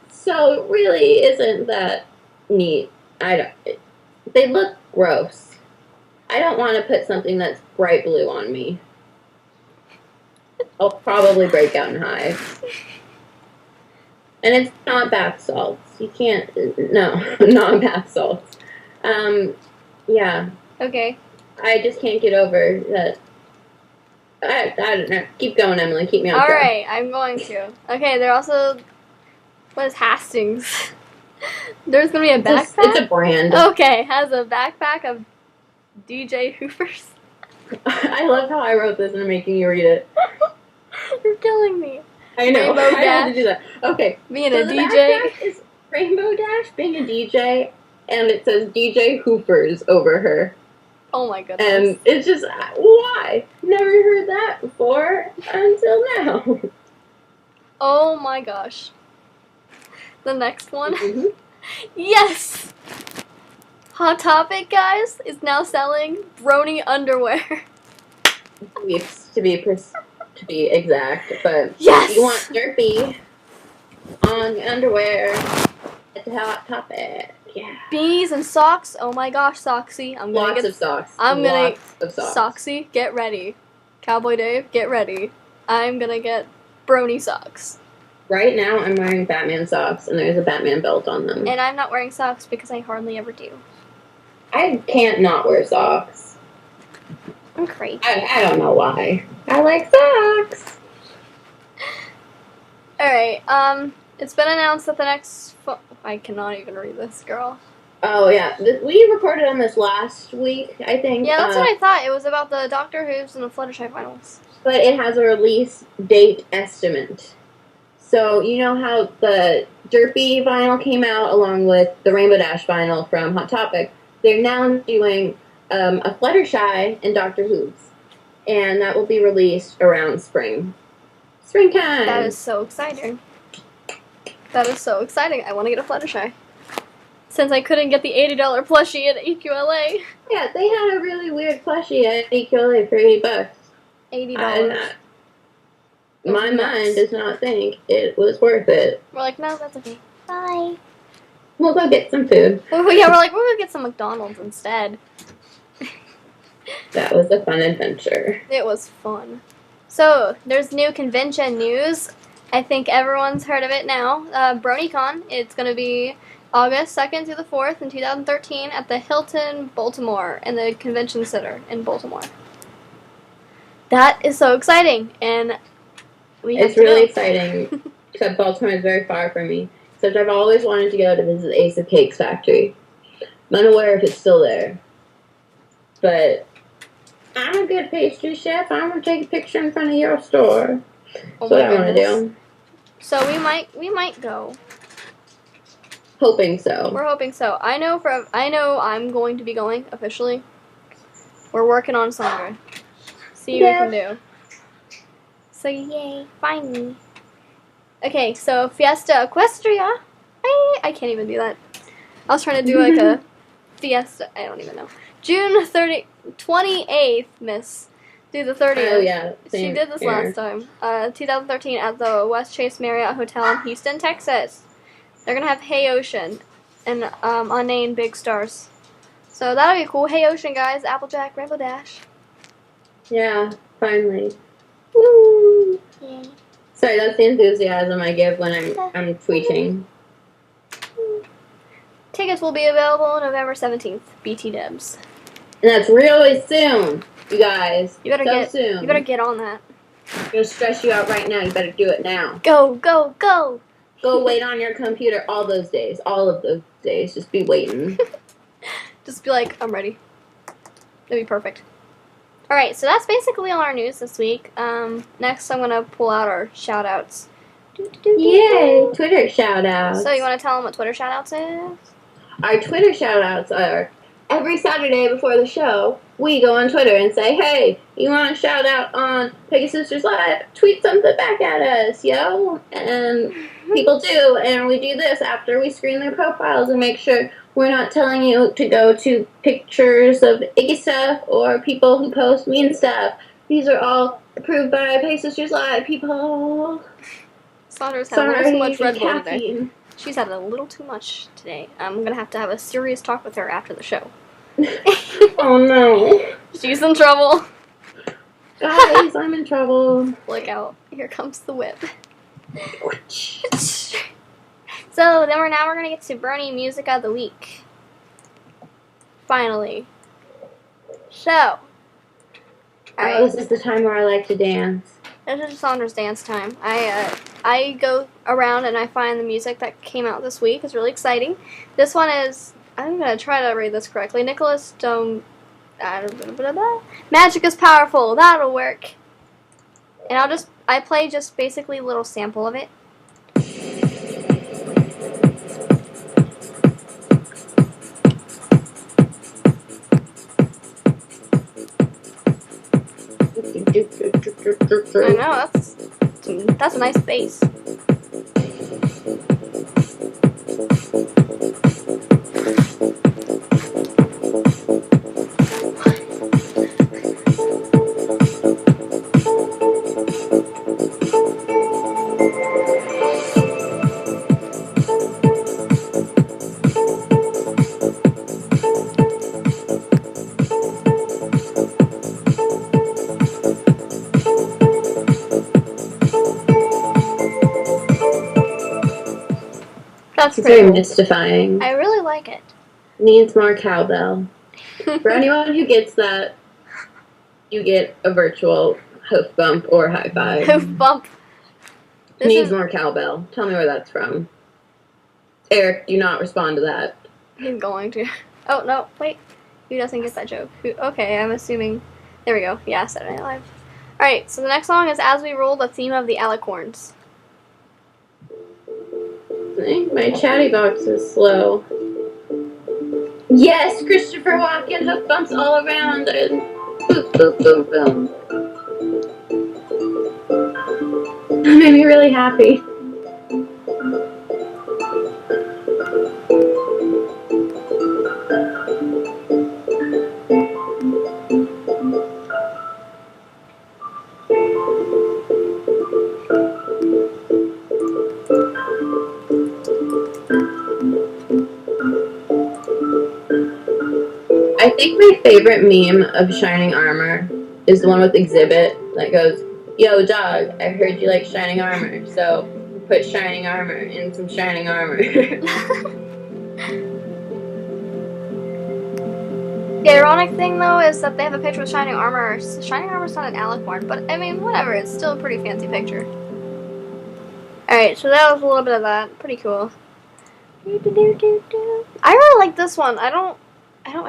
So it really isn't that neat. They look gross. I don't want to put something that's bright blue on me. I'll probably break out in hives. And it's not bath salts. You can't, no, not bath salts. Yeah. Okay. I just can't get over that. I don't know. Keep going, Emily. Keep me on track. Alright, I'm going to. Okay, they're also, what is Hastings? There's going to be a backpack? It's a brand. Okay, has a backpack of DJ Hoopers. I love how I wrote this and I'm making you read it. You're killing me. I know. Rainbow I had to Dash. do that. Okay. Being so a the DJ. backpack is Rainbow Dash being a DJ, and it says DJ Hoopers over her. Oh my goodness. And it's just, why? Never heard that before until now. Oh my gosh. The next one. Mhm. Yes! Hot Topic, guys, is now selling Brony underwear. To be exact, but Yes! you want derpy on underwear at the Hot Topic. Yeah. Beanies and socks. Oh my gosh, Soxy. I'm gonna Lots get of socks. I'm gonna- Lots of socks. Soxy, get ready. Cowboy Dave, get ready. I'm gonna get Brony socks. Right now, I'm wearing Batman socks, and there's a Batman belt on them. And I'm not wearing socks because I hardly ever do. I can't not wear socks. I'm crazy. I don't know why. I like socks. Alright, it's been announced that the next I cannot even read this, girl. Oh, yeah. We recorded on this last week, I think. Yeah, that's what I thought. It was about the Doctor Who's and the Fluttershy finals. But it has a release date estimate. So, you know how the Derpy vinyl came out along with the Rainbow Dash vinyl from Hot Topic? They're now doing a Fluttershy and Doctor Who's. And that will be released around spring. Springtime! That is so exciting. That is so exciting. I want to get a Fluttershy. Since I couldn't get the $80 plushie at EQLA. Yeah, they had a really weird plushie at EQLA for $80. $80. My Nuts. mind does not think it was worth it. We're like, no, that's okay. Bye. We'll go get some food. Well, yeah, we're like, we're gonna get some McDonald's instead. That was a fun adventure. It was fun. So, there's new convention news. I think everyone's heard of it now. BronyCon. It's going to be August 2nd through the 4th in 2013 at the Hilton, Baltimore, in the Convention Center in Baltimore. That is so exciting, and It's really exciting. Except Baltimore is very far from me. Except I've always wanted to go to visit the Ace of Cakes factory. I'm unaware if it's still there. But I'm a good pastry chef. I'm going to take a picture in front of your store. Oh That's what my I want to goodness. do. So we might go. Hoping so. We're hoping so. I know I'm going to be going officially. We're working on Sondra. See what we can do. So yay, find me. Okay, so Fiesta Equestria. I can't even do that. I was trying to do like a fiesta. I don't even know. June 28th, miss. Do the 30th. Oh yeah, She same did this here. last time. 2013 at the West Chase Marriott Hotel in Houston, Texas. They're gonna have Hey Ocean and unnamed big stars. So that'll be cool. Hey Ocean, guys. Applejack, Rainbow Dash. Yeah, finally. Woo! Yeah. Sorry, that's the enthusiasm I give when I'm tweeting. Tickets will be available November 17th. BT Dubs. And that's really soon, you guys. You better so soon. You better get on that. I'm gonna stress you out right now. You better do it now. Go, go, go. Go wait on your computer all those days. All of those days. Just be waiting. Just be like, I'm ready. That'd be perfect. Alright, so that's basically all our news this week. Next, I'm going to pull out our shout-outs. Yay! Twitter shout-outs. So, you want to tell them what Twitter shout-outs is? Our Twitter shout-outs are every Saturday before the show, we go on Twitter and say, hey, you want to shout out on Pegasisters Live? Tweet something back at us, yo. And people do, and we do this after we screen their profiles and make sure we're not telling you to go to pictures of icky stuff or people who post mean stuff. These are all approved by Pegasisters Live people. Sondra's had a little too much Red Bull today. caffeine. She's had a little too much today. I'm going to have a serious talk with her after the show. Oh no. She's in trouble. Guys, I'm in trouble. Look out. Here comes the whip. So, then we're going to get to Brony Music of the Week. Finally. So. Alright. Oh, this is the time where I like to dance. This is Sondra's dance time. I go around and I find the music that came out this week. It's really exciting. This one is, I'm going to try to read this correctly. Nicholas Magic is Powerful. That'll work. And I play just basically a little sample of it. I know, that's a nice bass. That's It's pretty very cool. mystifying. I really like it. Needs more cowbell. For anyone who gets that, you get a virtual hoof bump or high five. Hoof bump. This Needs is, more cowbell. Tell me where that's from. Eric, do not respond to that. he's going to. Oh, no, wait. Who doesn't get that joke? Okay, I'm assuming. There we go. Yeah, Saturday Night Live. Alright, so the next song is As We Roll, the theme of the Alicorns. My chatty box is slow. Yes, Christopher Walken, hoof bumps all around. And boop, boop, boom, boom. That made me really happy. I think my favorite meme of Shining Armor is the one with Exhibit that goes, yo, dog, I heard you like Shining Armor, so put Shining Armor in some Shining Armor. The ironic thing, though, is that they have a picture with Shining Armor. Shining Armor's not an alicorn, but, I mean, whatever. It's still a pretty fancy picture. Alright, so that was a little bit of that. Pretty cool. I really like this one. I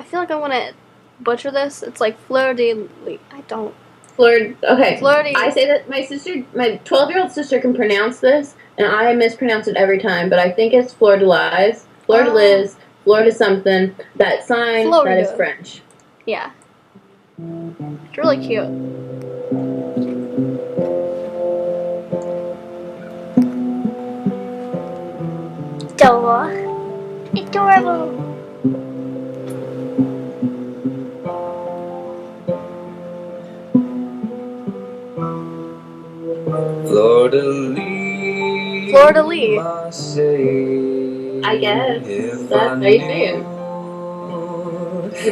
feel like I want to butcher this. It's like Fleur de Lis. I don't. Okay. Fleur de... I say that my 12-year-old sister can pronounce this, and I mispronounce it every time, but I think it's Fleur de Lis, Fleur de Lis, Fleur de something, that sign Florida. that is French. Yeah. It's really cute. Adorable. Fleur-de-lis. Fleur-de-lis. I guess that's how you say it.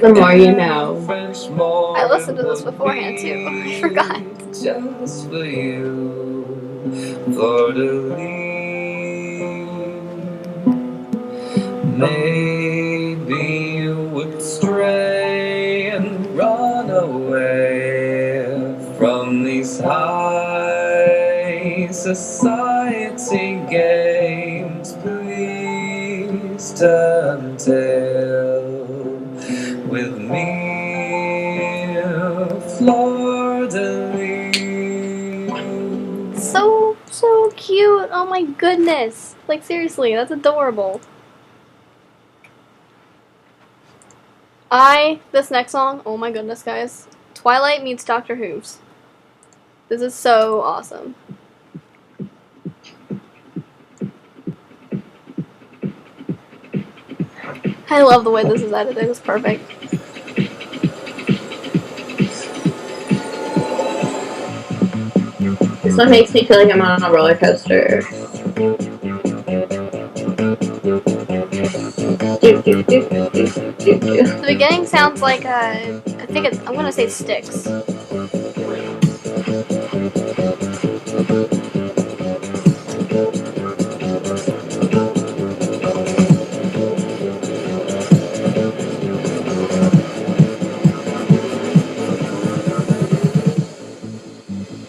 The more you know. I listened to this beforehand too. I forgot. Just for you, Fleur-de-lis. Maybe you would stray and run away from these high society games. Please turn tail with me, Fleur-de-lis. So cute. Oh my goodness. Like seriously, that's adorable. This next song, oh my goodness, guys. Twilight meets Doctor Who's. This is so awesome. I love the way this is edited. It's perfect. This one makes me feel like I'm on a roller coaster. The beginning sounds like I think I'm gonna say Sticks.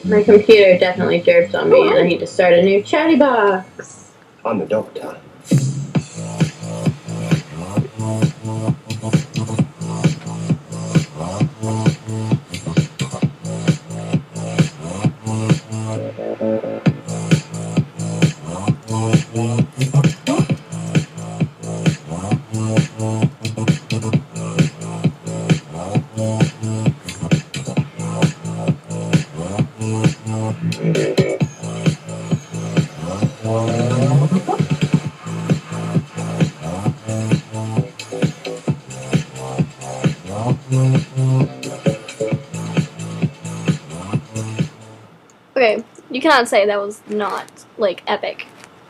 My computer definitely jerks on me, and I need to start a new chatty box. I'm the doctor. Okay, you cannot say that was not, like, epic.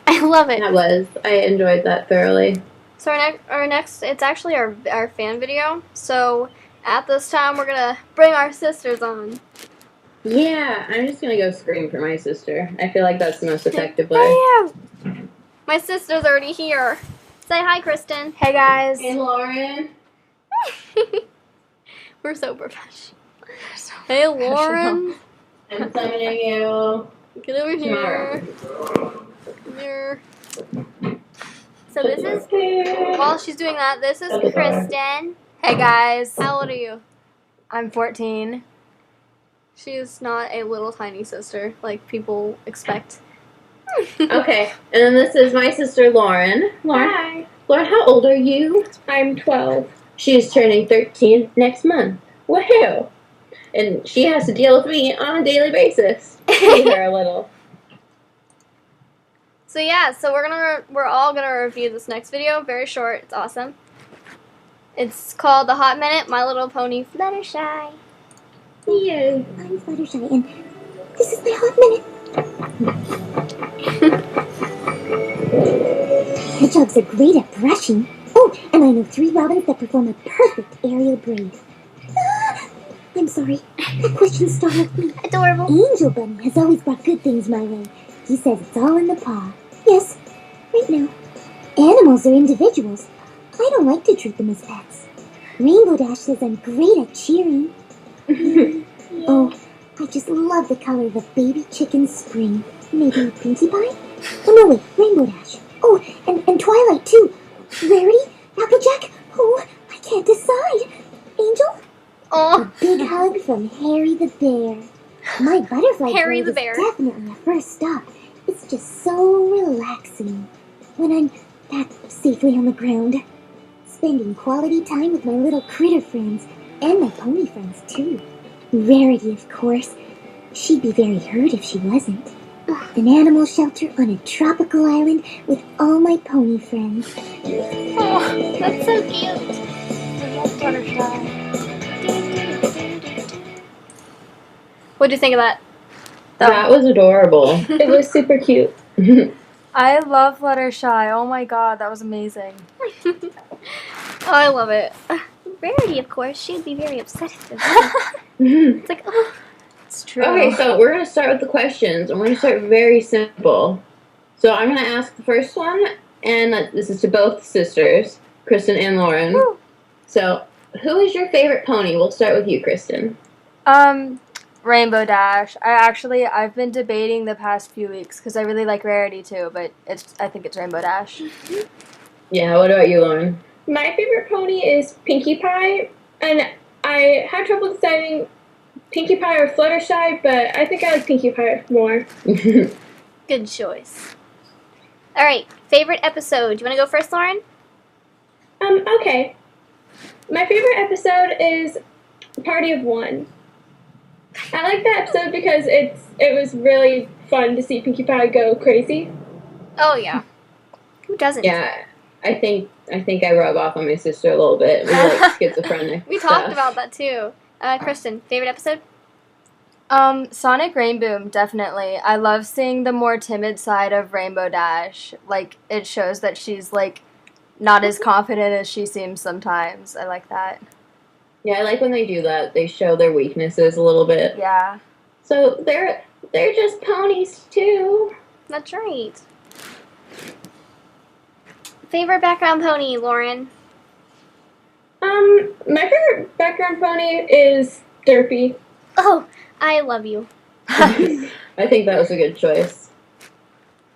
I love it. That was. I enjoyed that thoroughly. So our next, it's actually our fan video. So at this time, we're gonna bring our sisters on. Yeah, I'm just gonna go scream for my sister. I feel like that's the most effective way. Hey, my sister's already here. Say hi, Kristen. Hey, guys. Hey, Lauren. We're so professional. Hey, Lauren. I'm summoning you. Get over here. Come here. So this is, while she's doing that, this is Kristen. Hey guys, How old are you? I'm 14. She's not a little tiny sister like people expect. Okay, and then this is my sister, Lauren. Lauren, Hi. Lauren, how old are you? I'm 12. She's turning 13 next month. Woohoo! And she has to deal with me on a daily basis. See her a little. So yeah, so we're all gonna review this next video. Very short. It's awesome. It's called The Hot Minute, My Little Pony Fluttershy. Yeah. I'm Fluttershy, and this is my Hot Minute. Hedgehogs are great at brushing. Oh, and I know 3 robins that perform a perfect aerial braid. I'm sorry, that question startled me. Adorable. Angel Bunny has always brought good things my way. He says it's all in the paw. Yes, right now. Animals are individuals. I don't like to treat them as pets. Rainbow Dash says I'm great at cheering. Oh, I just love the color of a baby chicken spring. Maybe Pinkie Pie? Oh no, wait, Rainbow Dash. Oh, and Twilight too. Rarity? Applejack? Oh, I can't decide. Angel? Oh, A big hug from Harry the Bear. My butterfly Harry braid the is Bear. definitely a first stop. It's just so relaxing when I'm that safely on the ground. Spending quality time with my little critter friends and my pony friends too. Rarity, of course. She'd be very hurt if she wasn't. An animal shelter on a tropical island with all my pony friends. oh, that's so cute. What'd you think of that? That was adorable. It was super cute. I love Fluttershy. Oh my god, that was amazing. Oh, I love it. Rarity, of course, she'd be very upset if it wasn't. It's like, oh. It's true. Okay, so we're going to start with the questions, and we're going to start very simple. So I'm going to ask the first one, and this is to both sisters, Kristen and Lauren. Woo. So, who is your favorite pony? We'll start with you, Kristen. Rainbow Dash. I've been debating the past few weeks because I really like Rarity too, but I think it's Rainbow Dash. Yeah, what about you, Lauren? My favorite pony is Pinkie Pie, and I had trouble deciding Pinkie Pie or Fluttershy, but I think I like Pinkie Pie more. Good choice. Alright, favorite episode. Do you want to go first, Lauren? Okay. My favorite episode is Party of One. I like that episode because it was really fun to see Pinkie Pie go crazy. Oh, yeah. Who doesn't? Yeah, I think I rub off on my sister a little bit. We like schizophrenic. We talked about that too. Kristen, favorite episode? Sonic Rainboom, definitely. I love seeing the more timid side of Rainbow Dash. Like, it shows that she's, like, not as confident as she seems sometimes. I like that. Yeah, I like when they do that. They show their weaknesses a little bit. Yeah. So they're just ponies too. That's right. Favorite background pony, Lauren? My favorite background pony is Derpy. Oh, I love you. I think that was a good choice.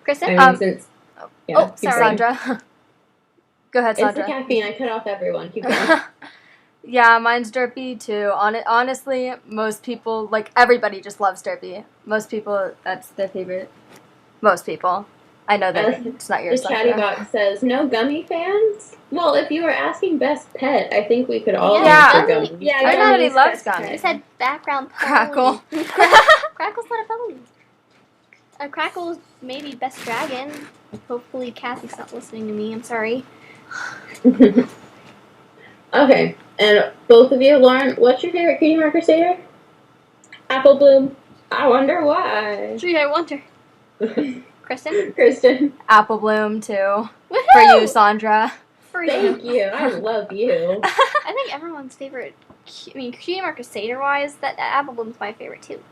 Kristen? I mean, since oh, keep sorry. going. Sandra. Go ahead, It's the Sandra. caffeine. I cut off everyone. Keep going. Yeah, mine's Derpy too. Honestly, most people, like, everybody just loves Derpy. Most people, that's their favorite. Most people. I know that it's not The yours, chatty Sandra. box says, no gummy fans? Well, if you were asking best pet, I think we could all Yeah. answer gummy. Yeah, Everybody Gummies, loves best gummies. You said background pony. Crackle. Crackle's not a pony. Crackle's maybe best dragon. Hopefully Kathy's not listening to me. I'm sorry. Okay, and both of you, Lauren, what's your favorite Cutie Marker Satyr? Apple Bloom. I wonder why. Gee, I wonder. Kristen? Kristen, Apple Bloom too. Woohoo! For you, Sandra. For you. thank you. I love you. I think everyone's favorite, Cutie Marker Satyr-wise, that Apple Bloom's my favorite too.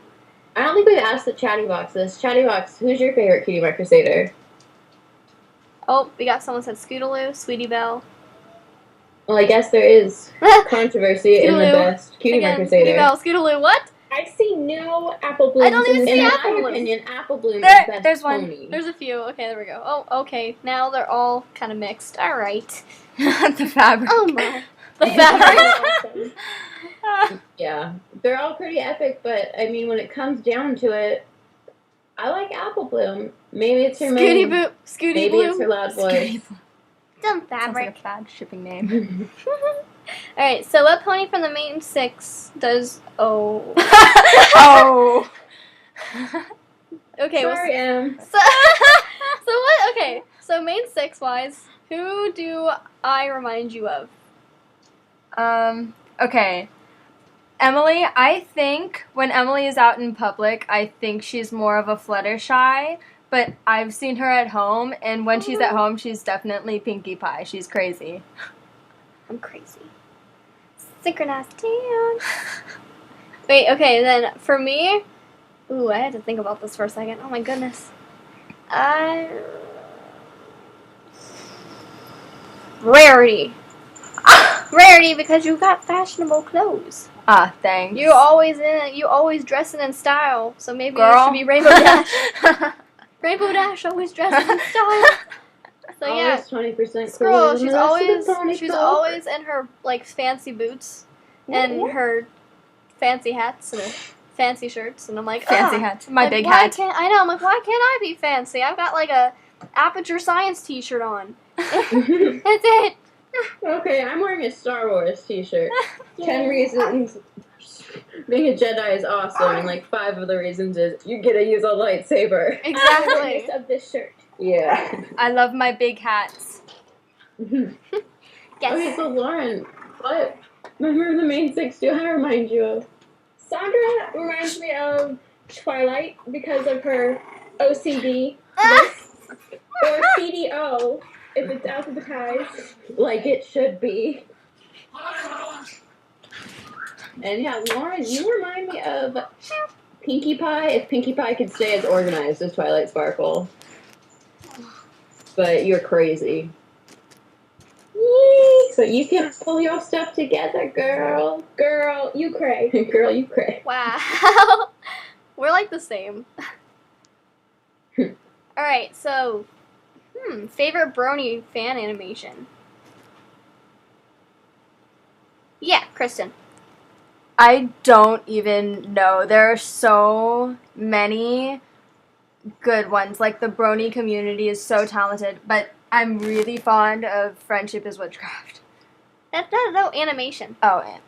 I don't think we've asked the chatty box this. Chatty box, who's your favorite Cutie Marker Satyr? Oh, we got someone said Scootaloo, Sweetie Belle. Well, I guess there is controversy in the Scootaloo. best Cutie Again, Marker Sweetie Satyr. Belle, Scootaloo, what? I see no Apple Blooms. I don't even in see In this Apple my Bloom. opinion, Apple Bloom There- is best there's one. pony. There's a few. Okay, there we go. Oh, okay. Now they're all kind of mixed. All right. The fabric. Oh my. The It's fabric. awesome. Yeah, they're all pretty epic, but I mean, when it comes down to it, I like Apple Bloom. Maybe it's her Scooty main. Boop. Scooty Maybe it's her Bloom. loud voice. Some Sounds fabric. like a bad shipping name. Alright, so what pony from the main six does. Oh. Oh. Okay, Sorry, Em. so what? Okay, so main six wise, who do I remind you of? Okay. Emily, I think when Emily is out in public, I think she's more of a Fluttershy, but I've seen her at home, and when she's at home, she's definitely Pinkie Pie. She's crazy. I'm crazy. Synchronized dance. Wait, okay, then for me, ooh, I had to think about this for a second. Oh my goodness. Rarity. Rarity, because you got fashionable clothes. Ah, thanks. You always dressing in style. So maybe you Girl. should be Rainbow Dash. Rainbow Dash always dresses in style. So yeah, Always 20% Squirrel. cooler She's than the rest of the pony she's club. always in her like fancy boots and her fancy hats and her fancy shirts, and I'm like Fancy "Ugh." hat. My Like, big why hat. Can't, I know. I'm like, why can't I be fancy? I've got like a Aperture Science T-shirt on. That's it. Okay, I'm wearing a Star Wars t-shirt. 10 reasons being a Jedi is awesome, and like 5 of the reasons is you get to use a lightsaber. Exactly. Of this shirt. Yeah. I love my big hats. Okay, Yes. so Lauren, what member of the main 6 do I remind you of? Sondra reminds me of Twilight because of her OCD list, or CDO if it's alphabetized. Like it should be. And yeah, Lauren, you remind me of Pinkie Pie, if Pinkie Pie could stay as organized as Twilight Sparkle. But you're crazy. Yee! So you can pull your stuff together, girl. Girl, you cray. Girl, you cray. Wow. We're like the same. Alright, so, favorite Brony fan animation? Yeah, Kristen. I don't even know. There are so many good ones. Like, the Brony community is so talented, but I'm really fond of Friendship is Witchcraft. No, animation. Oh, and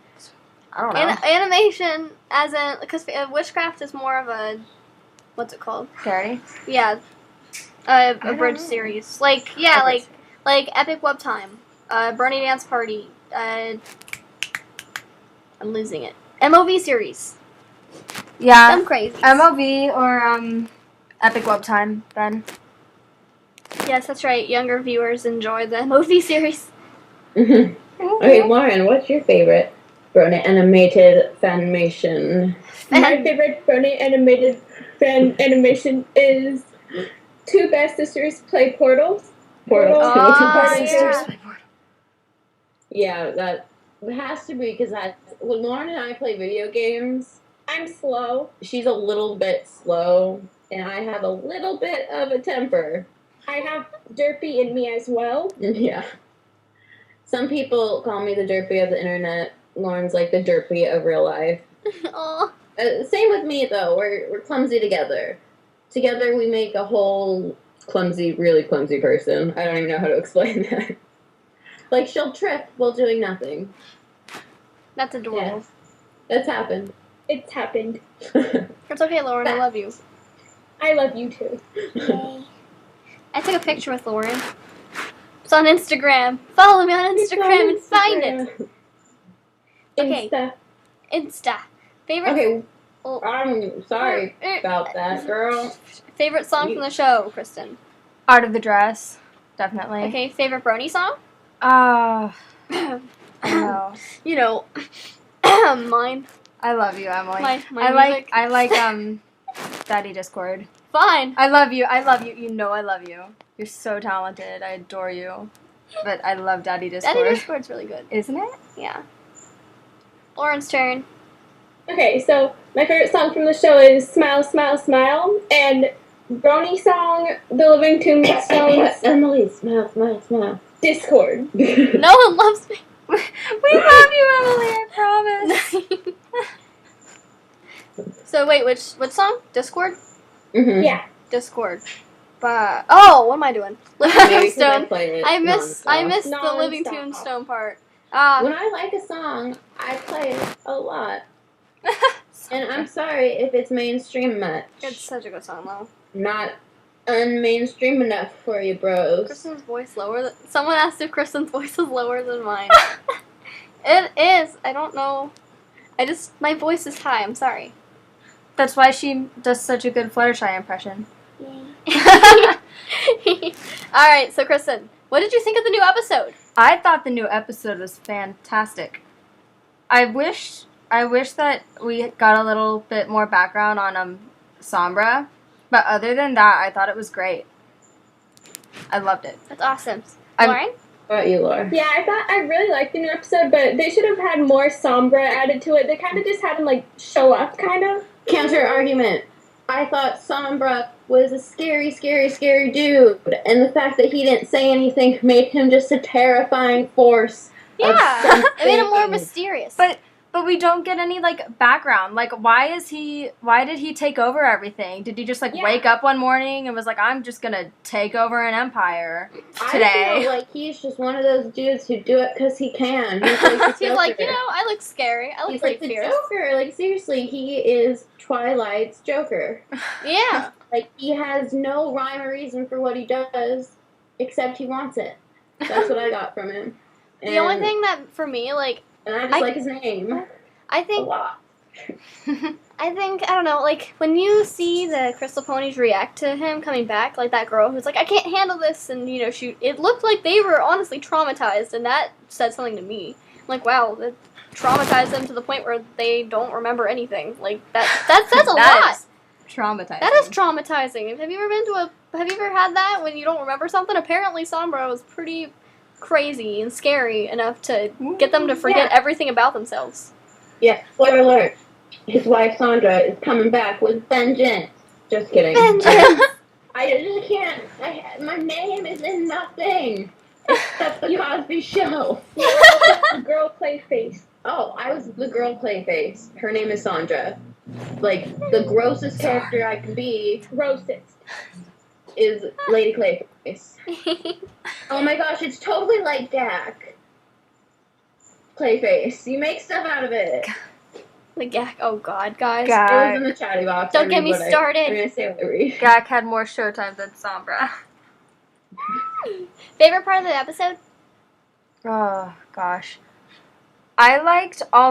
I don't know. Animation, as in, because Witchcraft is more of a, what's it called? Parody? Yeah, a bridge series. Like, yeah, like Epic Web Time, Brony Dance Party, I'm losing it. MOV series. Yeah. Some crazy. MLP or Epic Web Time, then. Yes, that's right. Younger viewers enjoy the MOV series. Okay, Lauren, what's your favorite Brony animated fanimation? My favorite Brony animated fan animation is Two Pegasisters play Portals. Portals. Oh, Sisters. yeah. Yeah, that has to be because when Lauren and I play video games, I'm slow. she's a little bit slow, and I have a little bit of a temper. I have derpy in me as well. Yeah. Some people call me the derpy of the internet. Lauren's like the derpy of real life. Aw. Same with me, though. We're clumsy together. Together we make a whole clumsy, really clumsy person. I don't even know how to explain that. Like, she'll trip while doing nothing. That's adorable. Yes. That's happened. It's happened. It's okay, Lauren. I love you. I love you too. I took a picture with Lauren. It's on Instagram. Follow me on Instagram and find it. Okay. Insta. Favorite. Okay, Oh, I'm sorry about that, girl. favorite song from the show, Kristen. Art of the Dress, definitely. Okay. Favorite Brony song. I know. You know, mine. I love you, Emily. My I like Daddy Discord. Fine. I love you. You know I love you. You're so talented. I adore you. But I love Daddy Discord. Daddy Discord's really good. Isn't it? Yeah. Lauren's turn. Okay, so my favorite song from the show is Smile, Smile, Smile, and Brony song, The Living Tombstones, Emily, smile, smile, smile. Discord. No one loves me. We love you, Emily. I promise. So wait, which song? Discord? Mm-hmm. Yeah. Discord. But what am I doing? Living Tombstone. I miss the Non-stop. Living Tombstone part. When I like a song, I play it a lot. And I'm sorry if it's mainstream much. It's such a good song though. Not unmainstream enough for you, bros. Kristen's voice lower than someone asked if Kristen's voice is lower than mine. It is. I don't know. My voice is high. I'm sorry. That's why she does such a good Fluttershy impression. Alright, so Kristen, what did you think of the new episode? I thought the new episode was fantastic. I wish that we got a little bit more background on Sombra, but other than that, I thought it was great. I loved it. That's awesome. I'm- Lauren? What about you, Laura? Yeah, I really liked the new episode, but they should have had more Sombra added to it. They kind of just had him, like, show up, kind of. Counter argument. I thought Sombra was a scary, scary, scary dude, and the fact that he didn't say anything made him just a terrifying force. Yeah. Of It made him more something. mysterious. But we don't get any, like, background. Like, why did he take over everything? Did he just, like, Yeah. wake up one morning and was like, I'm just gonna take over an empire I today? feel like he's just one of those dudes who do it because he can. He's like, the He's like, Joker. I look scary. I look He's pretty like the fierce. Joker. Like, seriously, he is Twilight's Joker. Yeah. Like, he has no rhyme or reason for what he does, except he wants it. That's what I got from him. The only thing that, for me, like, And I just like his name I a think lot. I think, I don't know, like, when you see the Crystal Ponies react to him coming back, like that girl who's like, I can't handle this, and, you know, it looked like they were honestly traumatized, and that said something to me. I'm like, wow, that traumatized them to the point where they don't remember anything. Like, that's a lot. That is traumatizing. That is traumatizing. Have you ever had that when you don't remember something? Apparently Sombra was pretty crazy and scary enough to get them to forget everything about themselves. Yeah, spoiler alert. His wife Sondra is coming back with vengeance. Just kidding. Vengeance! I just can't. My name is in nothing except the Cosby Show. The girl Clayface. Oh, I was the girl Clayface. Her name is Sondra. Like, the grossest character I can be Grossest. is Lady Clayface. Oh my gosh, it's totally like Dak. Clayface. You make stuff out of it. The Gak, oh god, guys. It was in the chatty box. Don't get me started. I'm gonna say what I read. Gak had more showtime than Sombra. Favorite part of the episode? Oh, gosh. I liked all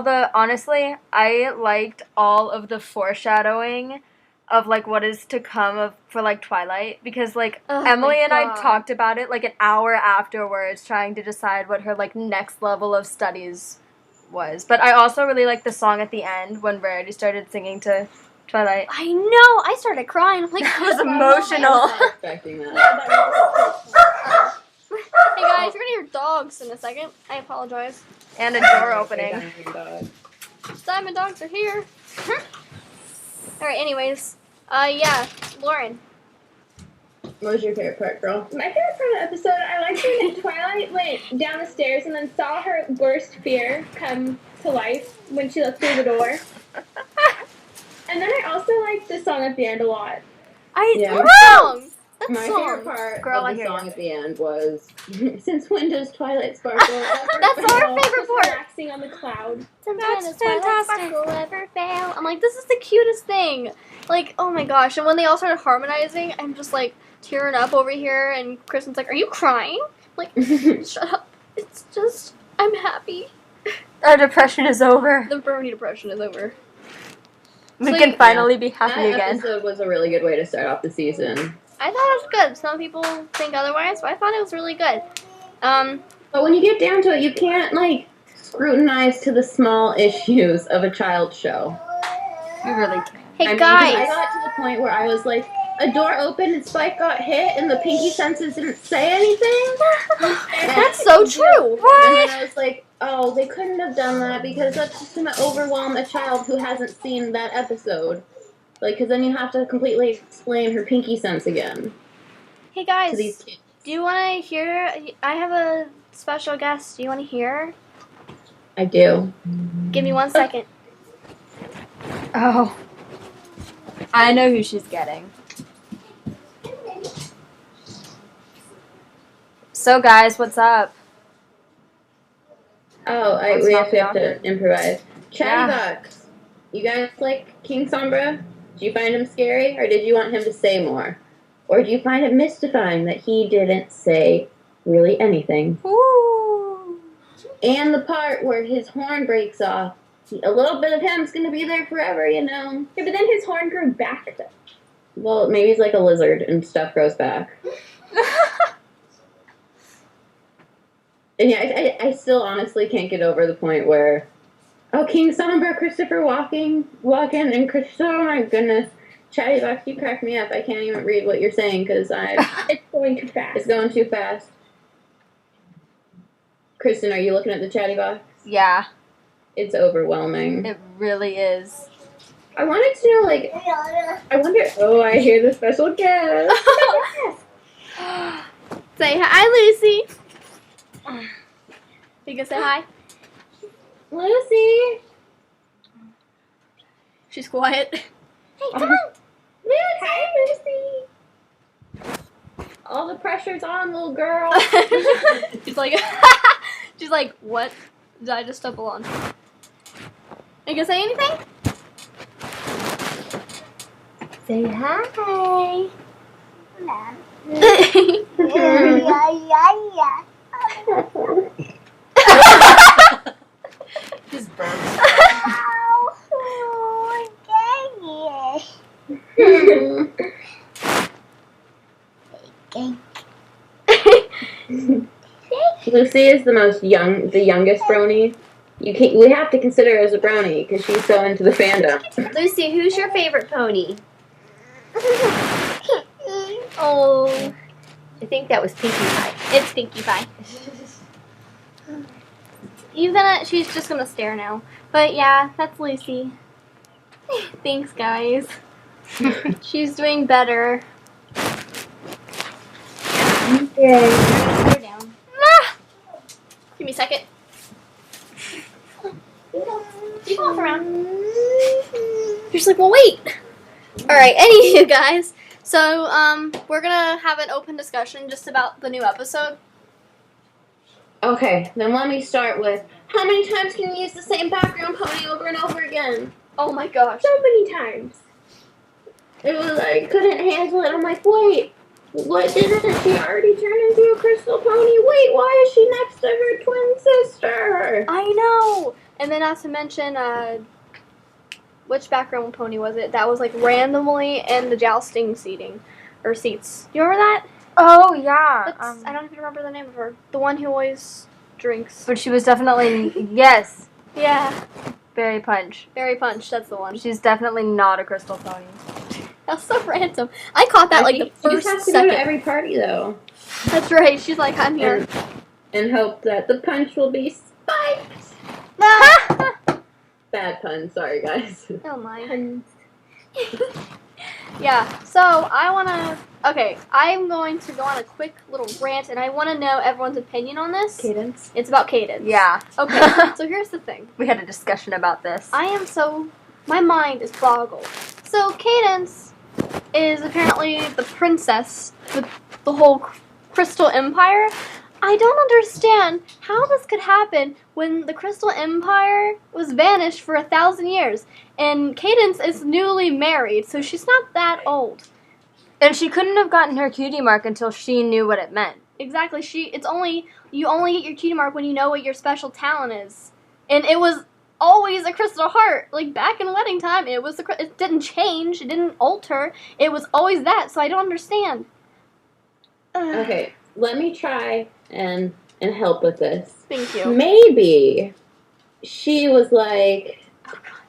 of the foreshadowing of, like, what is to come for, like, Twilight. Because, like, Oh Emily my and I God. talked about it, like, an hour afterwards, trying to decide what her, like, next level of studies was. But I also really liked the song at the end when Rarity started singing to Twilight. I know! I started crying. I'm like, That was I emotional. was not expecting that. Hey guys, you're gonna hear dogs in a second. I apologize. And a door opening. Diamond dogs are here. Alright, anyways. Yeah, Lauren. What was your favorite part, girl? My favorite part of the episode, I liked when Twilight went down the stairs and then saw her worst fear come to life when she looked through the door. And then I also liked the song at the end a lot. Yeah. What song? That My song. favorite part Girl, I of the hear song you. at the end was, since when does Twilight sparkle? That's our favorite Just part. relaxing on the cloud. Sometimes That's Twilight fantastic. Sparkle ever fail. I'm like, this is the cutest thing. Like, oh my gosh. And when they all started harmonizing, I'm just like tearing up over here. And Kristen's like, are you crying? I'm like, shut up. It's just, I'm happy. Our depression is over. The Brony depression is over. We So can you- finally be That happy again. episode was a really good way to start off the season. I thought it was good. Some people think otherwise, but I thought it was really good. But when you get down to it, you can't, like, scrutinize to the small issues of a child's show. You really can. Hey I mean, guys. I got to the point where I was like, a door opened and Spike got hit and the pinky senses didn't say anything? That's so true. And then I was like, oh, they couldn't have done that because that's just going to overwhelm a child who hasn't seen that episode. Like, because then you have to completely explain her pinky sense again Hey to guys, these kids. do you want to hear? I have a special guest. Do you want to hear? I do. Give me 1 second. Oh. I know who she's getting. So, guys, what's up? Oh, Let's we not have be to awkward. improvise. Chatty Yeah. Box, you guys like King Sombra? Do you find him scary, or did you want him to say more? Or do you find it mystifying that he didn't say really anything? Ooh. And the part where his horn breaks off, a little bit of him's gonna be there forever, you know? Yeah, but then his horn grew back though. Well, maybe he's like a lizard and stuff grows back. And yeah, I still honestly can't get over the point where, oh, King Sombra, Christopher Walken, and Christopher, oh my goodness. Chatty Box, you crack me up. I can't even read what you're saying because It's going too fast. it's going too fast. Kristen, are you looking at the Chatty Box? Yeah, It's overwhelming. it really is. I wanted to know, like, I wonder, oh, I hear the special guest. Say hi, Lucy. You can say hi. Lucy. She's quiet. Hey, come on. Hi, Lucy. All the pressure's on, little girl. she's like, she's like, what did I just stumble on? You can say anything? Say hi. Just burns. Lucy is the youngest Brony. We have to consider her as a Brony because she's so into the fandom. Lucy, who's your favorite pony? Oh, I think that was Pinkie Pie. it's Pinkie Pie. She's just gonna stare now. But yeah, that's Lucy. Thanks, guys. She's doing better. Okay. Put her down. Ah! Give me a second. You come off around. You're just like, well, wait. All right, anywho, guys. So, we're gonna have an open discussion just about the new episode. Okay, then let me start with how many times can you use the same background pony over and over again? Oh my gosh. So many times. It was like, couldn't handle it. I'm like, wait, what didn't she already turn into a crystal pony? Wait, why is she next to her twin sister? I know. And then not to mention, which background pony was it? That was like randomly in the jousting seats. You remember that? Oh, yeah. I don't even remember the name of her. The one who always drinks. But she was definitely, yes, Yeah. Berry Punch. Berry Punch, that's the one. She's definitely not a crystal pony. That's so random. I caught that like the You first just have to go to second. every party, though. That's right. She's like, I'm here. And hope that the punch will be spiked. Ah! Bad pun, sorry, guys. Oh my. Yeah, so I'm going to go on a quick little rant, and I want to know everyone's opinion on this. Cadence? It's about Cadence. Yeah. Okay, so here's the thing. We had a discussion about this. My mind is boggled. So Cadence is apparently the princess with the whole Crystal Empire. I don't understand how this could happen when the Crystal Empire was vanished for 1,000 years. And Cadence is newly married, so she's not that old. And she couldn't have gotten her cutie mark until she knew what it meant. Exactly. You only get your cutie mark when you know what your special talent is. And it was always a crystal heart. Like back in wedding time, it didn't change, it didn't alter. It was always that. So I don't understand. Okay, let me try and help with this. Thank you. Maybe she was like,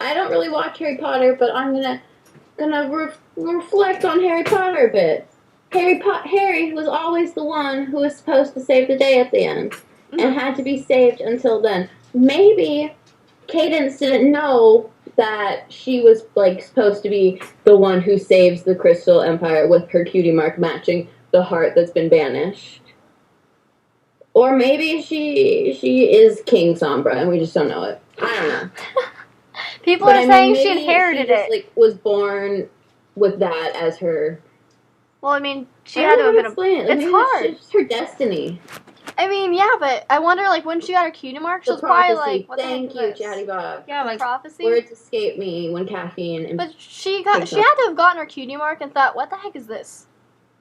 I don't really watch Harry Potter, but I'm gonna reflect on Harry Potter a bit. Harry was always the one who was supposed to save the day at the end, and had to be saved until then. Maybe Cadence didn't know that she was like supposed to be the one who saves the Crystal Empire with her cutie mark matching the heart that's been banished. Or maybe she is King Sombra and we just don't know it. I don't know. People But are I saying mean, she maybe inherited just, it. like, was born with that as her. Well, I mean, she I had to don't have know been how to explain it. Like, It's maybe hard. It's just her destiny. I mean, yeah, but I wonder, like, when she got her cutie mark, she The was probably prophecy. like, what the heck Thank is you, this? Chatty Bob. Yeah, like, Prophecy? Words escape me when caffeine and But she had to have gotten her cutie mark and thought, what the heck is this?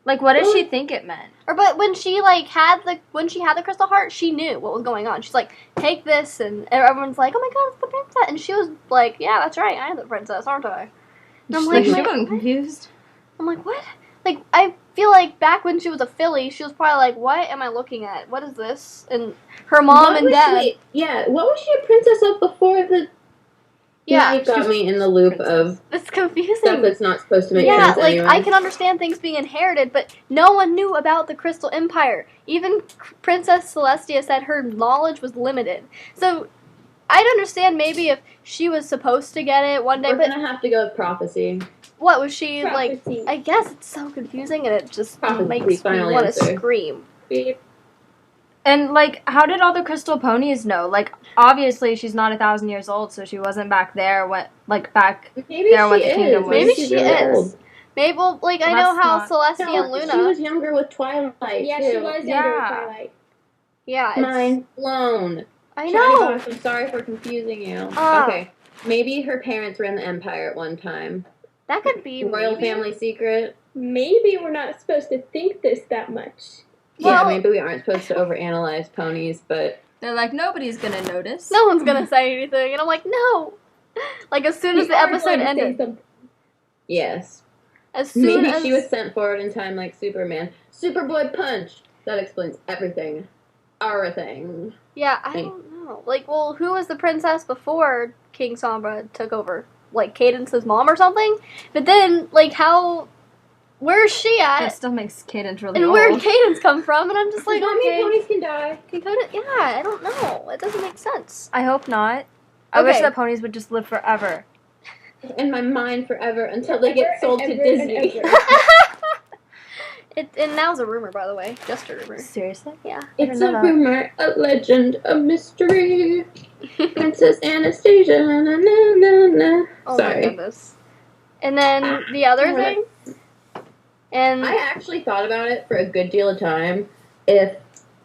like, what did she think it meant? But when she like had the crystal heart, she knew what was going on. She's like, take this, and everyone's like, oh my god, it's the princess, and she was like, yeah, that's right, I am the princess, aren't I? And I'm like, she what? wasn't confused. I'm like, what? Like, I feel like back when she was a filly, she was probably like, what am I looking at? What is this? And her mom and dad. What was she a princess of before the? Yeah, Now you got me in the loop of it's confusing. stuff that's not supposed to make Yeah, sense. like anyway. I can understand things being inherited, but no one knew about the Crystal Empire. Even Princess Celestia said her knowledge was limited. So I'd understand maybe if she was supposed to get it one day, We're but gonna have to go with prophecy. what was she Prophecy. like? I guess it's so confusing, and it just Prophecy, makes me final want to answer. scream. Beep. And, like, how did all the crystal ponies know? Like, obviously she's not 1,000 years old, so she wasn't back there when, back Maybe there when she the kingdom is. was. Maybe she's she really is. old. Maybe, like, I Well, know how that's Celestia No, and Luna. She was younger with Twilight. Yeah, too. she was younger with Yeah. Twilight. Yeah, it's, Mind blown. I Chatty know. Box, I'm sorry for confusing you. Ah. Okay, maybe her parents ran the Empire at one time. That could be Royal maybe. family secret. Maybe we're not supposed to think this that much. Yeah, Well- maybe we aren't supposed to overanalyze ponies, but They're like, nobody's gonna notice. No one's gonna say anything, and I'm like, no. Like as soon as We the are episode going to say ended. something. yes. As soon Maybe as she was sent forward in time like Superman. Superboy punch! That explains everything. Everything. yeah, I don't know. Like, well, who was the princess before King Sombra took over? Like Cadence's mom or something? But then, like, where's she That at? still makes Cadence really And old. where did Cadence come from? And I'm just like, How many okay. ponies can die? Yeah, I don't know. It doesn't make sense. I hope not. I wish Okay. that ponies would just live forever. In my mind forever until they get sold to Ever and Disney. ever. And now's a rumor, by the way. Just a rumor. Seriously? Yeah. It's I a didn't know that. rumor, a legend, a mystery. Princess Anastasia, na na na na na. Oh my Sorry. goodness. And then the other thing, and I actually thought about it for a good deal of time. If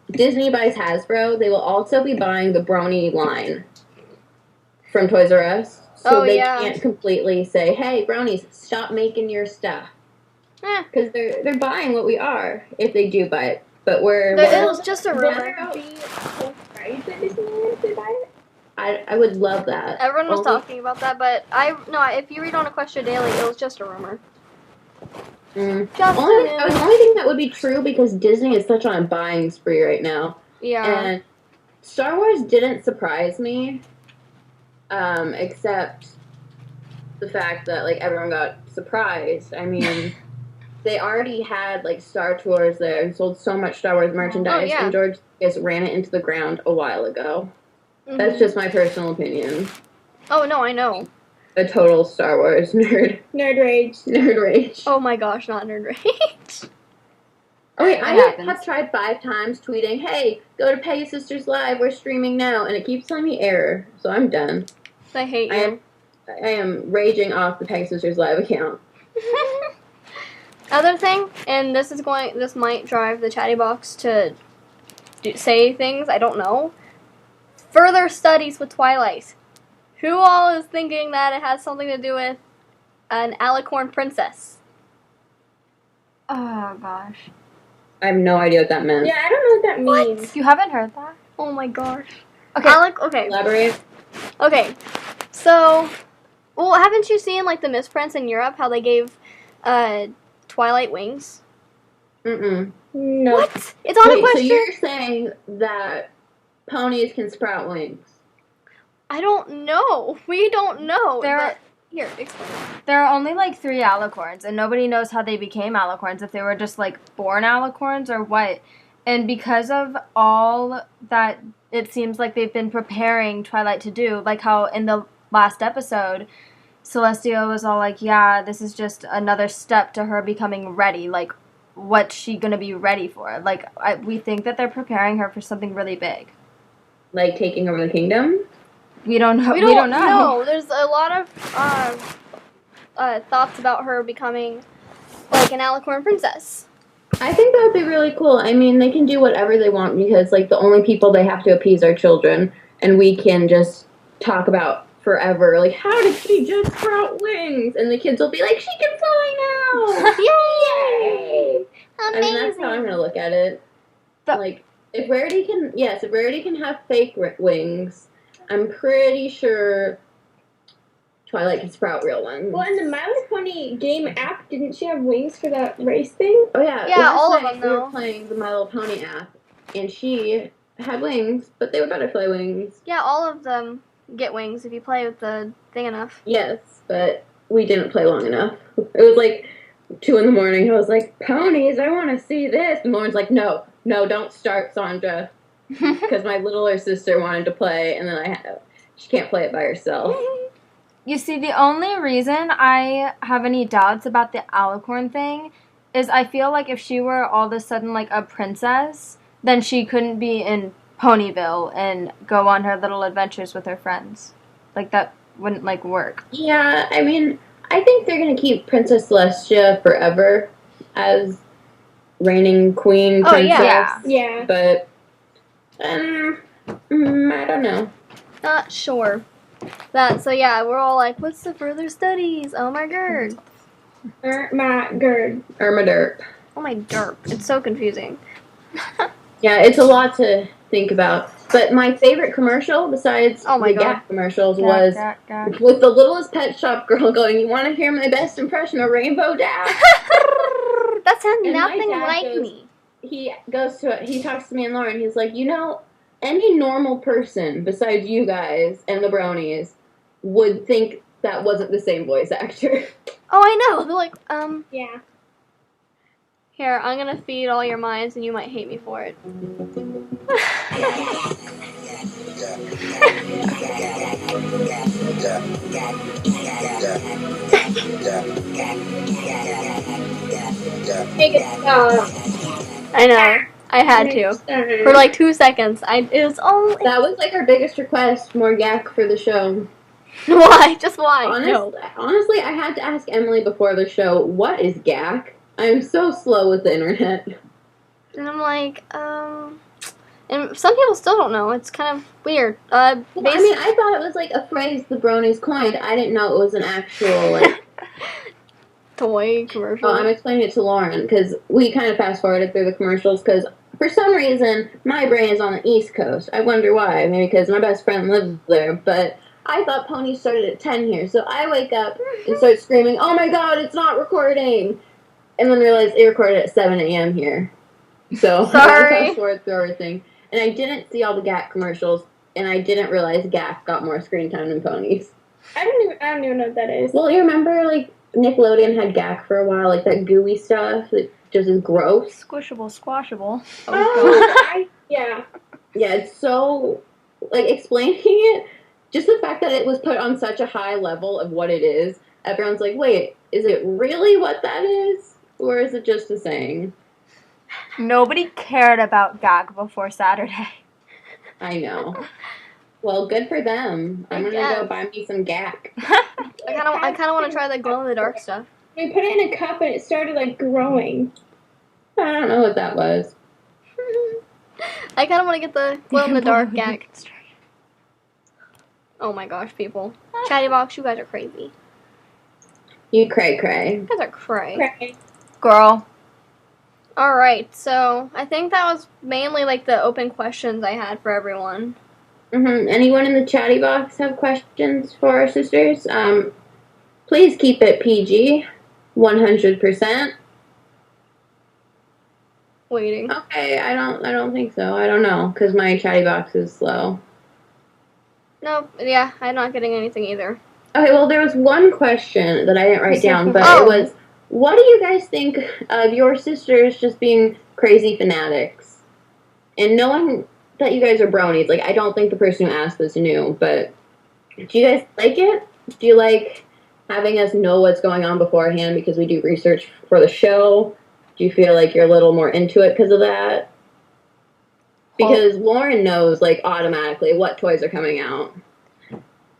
Disney buys Hasbro, they will also be buying the Brony line from Toys R Us. So Oh, they yeah. can't completely say, hey, Bronies, stop making your stuff. Because they're buying what we are, if they do buy it. But it was just a rumor. Would be full price at Disneyland if they buy it? I would love that. Everyone was Only- talking about that, but if you read on Equestria Daily, it was just a rumor. Mm. Just Only, a I rumor. only think that would be true because Disney is such on a buying spree right now. Yeah. And Star Wars didn't surprise me, except the fact that like everyone got surprised. I mean, they already had like Star Tours there and sold so much Star Wars merchandise, Oh, yeah. and George just ran it into the ground a while ago. Mhm. That's just my personal opinion. Oh no, I know. A total Star Wars nerd. Nerd rage. Nerd rage. Oh my gosh, not nerd rage. Okay, It I happens. have tried 5 times tweeting, hey, go to Pegasisters Live, we're streaming now, and it keeps telling me error, so I'm done. I hate I you. am raging off the Pegasisters Live account. Other thing, and this might drive the chatty box to say things, I don't know. Further studies with Twilight. Who all is thinking that it has something to do with an alicorn princess? Oh gosh. I have no idea what that meant. Yeah, I don't know what that means. You haven't heard that? Oh my gosh. Okay. Okay. Elaborate. Okay. So, well, haven't you seen like the misprints in Europe? How they gave Twilight wings? Mm-mm. No. What? It's on Wait, so Equestria. you're saying that ponies can sprout wings? I don't know. We don't know. There- but- here, explain. There are only like 3 alicorns, and nobody knows how they became alicorns, if they were just like born alicorns or what. And because of all that it seems like they've been preparing Twilight to do, like how in the last episode, Celestia was all like, yeah, this is just another step to her becoming ready. Like, what's she going to be ready for? Like, we think that they're preparing her for something really big. Like taking over the kingdom? We don't know. We don't know. There's a lot of thoughts about her becoming like an alicorn princess. I think that would be really cool. I mean, they can do whatever they want because, like, the only people they have to appease are children, and we can just talk about forever, like, how did she just sprout wings? And the kids will be like, she can fly now! Yay! I mean, that's how I'm gonna look at it. But- Like, if Rarity can have fake wings, I'm pretty sure Twilight can sprout real ones. Well, in the My Little Pony game app, didn't she have wings for that race thing? Oh yeah, Yeah, last all of night them, we were though. playing the My Little Pony app, and she had wings, but they were butterfly wings. Yeah, all of them get wings if you play with the thing enough. Yes, but we didn't play long enough. It was like 2 a.m. I was like, ponies, I want to see this. And Lauren's like, no, don't start, Sondra, because my littler sister wanted to play, and then she can't play it by herself. You see, the only reason I have any doubts about the alicorn thing is I feel like if she were all of a sudden like a princess, then she couldn't be in Ponyville and go on her little adventures with her friends. Like, that wouldn't, like, work. Yeah, I mean, I think they're going to keep Princess Celestia forever as reigning queen Oh, princess. yeah. Yeah. But, I don't know. Not sure. So yeah, we're all like, what's the further studies? Oh my god. My gird. Irma Derp. Oh my derp. It's so confusing. Yeah, it's a lot to think about. But my favorite commercial, besides Oh my the God. Gap commercials, was with the littlest pet shop girl going, "You want to hear my best impression of Rainbow Dash?" That sounds And my nothing dad like goes- me. He talks to me and Lauren. He's like, any normal person besides you guys and the Bronies would think that wasn't the same voice actor. Oh, I know. They're like, Yeah. here, I'm gonna feed all your minds, and you might hate me for it. I know. I had to. For like 2 seconds. It was only. That was like our biggest request, more Gak for the show. Why? Just why? No. Honestly, I had to ask Emily before the show, what is Gak? I'm so slow with the internet. And I'm like, and some people still don't know. It's kind of weird. I thought it was like a phrase the Bronies coined. I didn't know it was an actual, like, toy commercial. I'm explaining it to Lauren, because we kind of fast-forwarded through the commercials, because for some reason, my brain is on the East Coast. I wonder why. Maybe because my best friend lives there, but I thought ponies started at 10 here, so I wake up and start screaming, "Oh my God, it's not recording!" And then realize it recorded at 7 a.m. here. So Sorry. I fast-forward through everything. And I didn't see all the Gak commercials, and I didn't realize Gak got more screen time than ponies. I don't even know what that is. Well, you remember, like, Nickelodeon had Gak for a while, like that gooey stuff that just is gross. Squishable, squashable. Yeah. Yeah, it's so, like, explaining it, just the fact that it was put on such a high level of what it is, everyone's like, wait, is it really what that is? Or is it just a saying? Nobody cared about Gag before Saturday. I know. Well, good for them. I'm gonna go buy me some Gak. I kind of want to try the glow-in-the-dark stuff. We put it in a cup and it started, like, growing. I don't know what that was. I kind of want to get the glow-in-the-dark Gag. Oh my gosh, people. Chatty Box, you guys are crazy. You cray-cray. You guys are cray. Girl. Alright, so I think that was mainly like the open questions I had for everyone. Anyone in the chatty box have questions for our sisters? Please keep it PG. 100%. Waiting. Okay, I don't think so. I don't know, because my chatty box is slow. No, yeah, I'm not getting anything either. Okay, well, there was one question that I didn't write down, but it was, what do you guys think of your sisters just being crazy fanatics? And knowing that you guys are bronies, like, I don't think the person who asked this knew, but do you guys like it? Do you like having us know what's going on beforehand because we do research for the show? Do you feel like you're a little more into it because of that? Because Lauren knows, like, automatically what toys are coming out.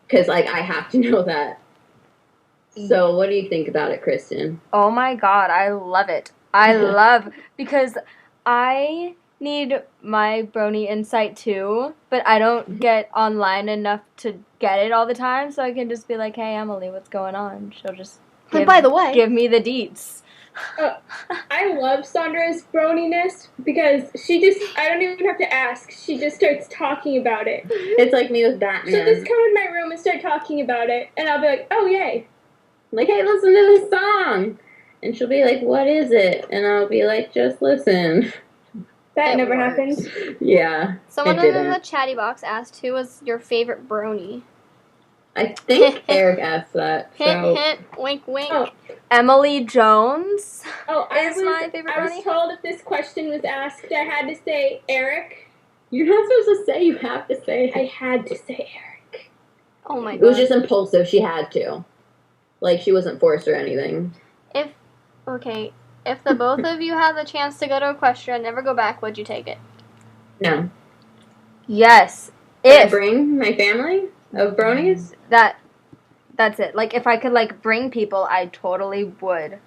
Because, like, I have to know that. So, what do you think about it, Kristen? Oh my God, I love it. I love, because I need my Brony insight too, but I don't get online enough to get it all the time, so I can just be like, hey, Emily, what's going on? She'll just give me the deets. I love Sondra's Broniness because I don't even have to ask. She just starts talking about it. It's like me with Batman. She'll just come in my room and start talking about it, and I'll be like, oh, yay. Like, hey, listen to this song. And she'll be like, what is it? And I'll be like, just listen. That never happens. Yeah. Someone in the chatty box asked, who was your favorite Brony? I think Eric asked that. Hint, hint, wink, wink. Oh. Emily Jones is my favorite Brony. I was told if this question was asked, I had to say Eric. You're not supposed to say, you have to say. I had to say Eric. Oh my God. It was just impulsive. She had to. Like, she wasn't forced or anything. If the both of you had the chance to go to Equestria and never go back, would you take it? No. Yes. Can I bring my family of bronies? That's it. Like, if I could, like, bring people, I totally would.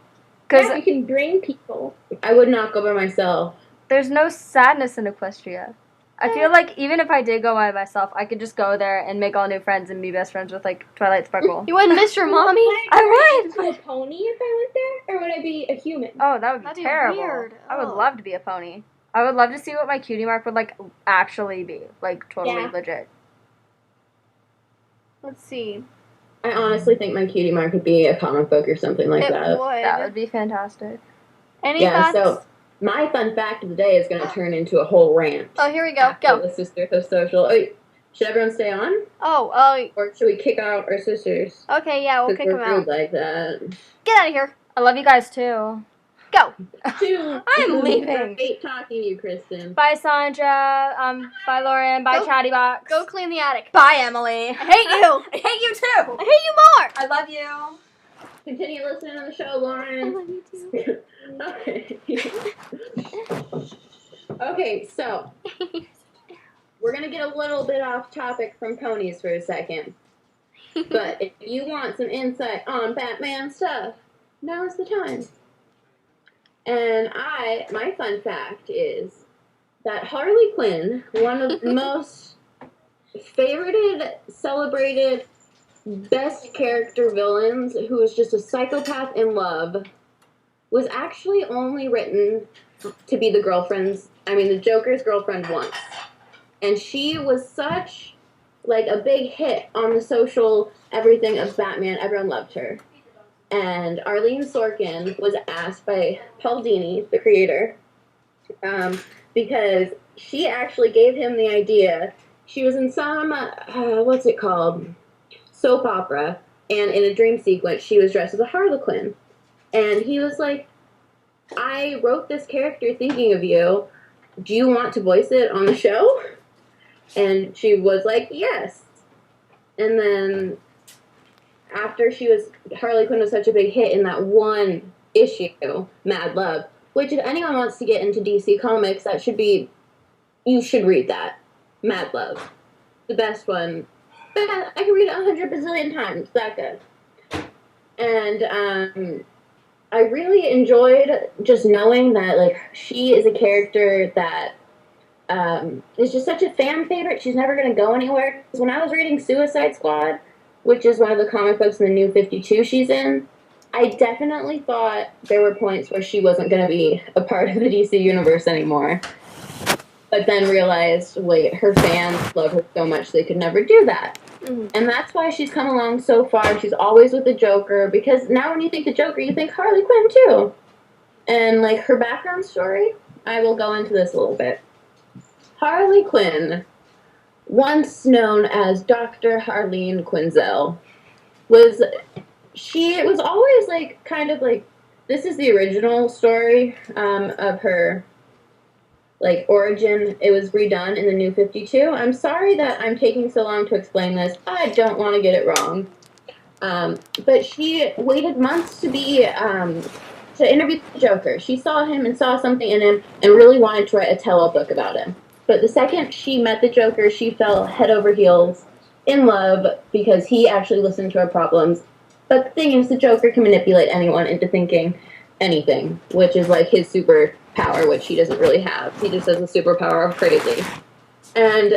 Yeah, you can bring people. I would not go by myself. There's no sadness in Equestria. I feel like even if I did go by myself, I could just go there and make all new friends and be best friends with, like, Twilight Sparkle. You wouldn't miss your mommy? I would! Would I be a pony if I went there? Or would I be a human? Oh, that would be terrible. Weird. I would love to be a pony. I would love to see what my cutie mark would, like, actually be. Like, totally Yeah. legit. Let's see. I honestly think my cutie mark would be a comic book or something like It that. would. That would be fantastic. Any Yeah, thoughts? so my fun fact of the day is going to turn into a whole rant. Oh, here we go. after Go. The Sisters of Social. Oh, wait, should everyone stay on? Oh, Or should we kick out our sisters? okay, yeah, we'll 'Cause kick we're them out. rude like that. Get out of here. I love you guys, too. Go. I'm leaving. Great talking to you, Kristen. Bye, Sondra. Bye, Lauren. Bye, Go- Chattybox. Go clean the attic. Bye, Emily. I hate you. I hate you, too. I hate you more. I love you. Continue listening to the show, I Lauren. love you too. Okay, so we're gonna get a little bit off topic from ponies for a second. But if you want some insight on Batman stuff, now's the time. And my fun fact is that Harley Quinn, one of the most favorited, celebrated, best character villains who is just a psychopath in love, was actually only written to be the Joker's girlfriend once. And she was such, like, a big hit on the social everything of Batman. Everyone loved her. And Arlene Sorkin was asked by Paul Dini, the creator, because she actually gave him the idea. She was in some, what's it called? Soap opera. And in a dream sequence, she was dressed as a Harlequin. And he was like, I wrote this character thinking of you. Do you want to voice it on the show? And she was like, yes. And then after Harley Quinn was such a big hit in that one issue, Mad Love, which if anyone wants to get into DC Comics, you should read that. Mad Love. The best one. I can read it 100 bazillion times. That good. And, I really enjoyed just knowing that, like, she is a character that is just such a fan favorite. She's never going to go anywhere. Because when I was reading Suicide Squad, which is one of the comic books in the New 52 she's in, I definitely thought there were points where she wasn't going to be a part of the DC universe anymore. But then realized, wait, her fans love her so much they could never do that. Mm-hmm. And that's why she's come along so far. She's always with the Joker, because now when you think the Joker, you think Harley Quinn too. And, like, her background story, I will go into this a little bit. Harley Quinn, once known as Dr. Harleen Quinzel, was always, like, kind of like, this is the original story of her, like, origin. It was redone in the New 52. I'm sorry that I'm taking so long to explain this. I don't want to get it wrong. But she waited months to interview the Joker. She saw him and saw something in him and really wanted to write a tell-all book about him. But the second she met the Joker, she fell head over heels in love because he actually listened to her problems. But the thing is, the Joker can manipulate anyone into thinking anything, which is, like, his superpower, which he doesn't really have. He just has the superpower of crazy. And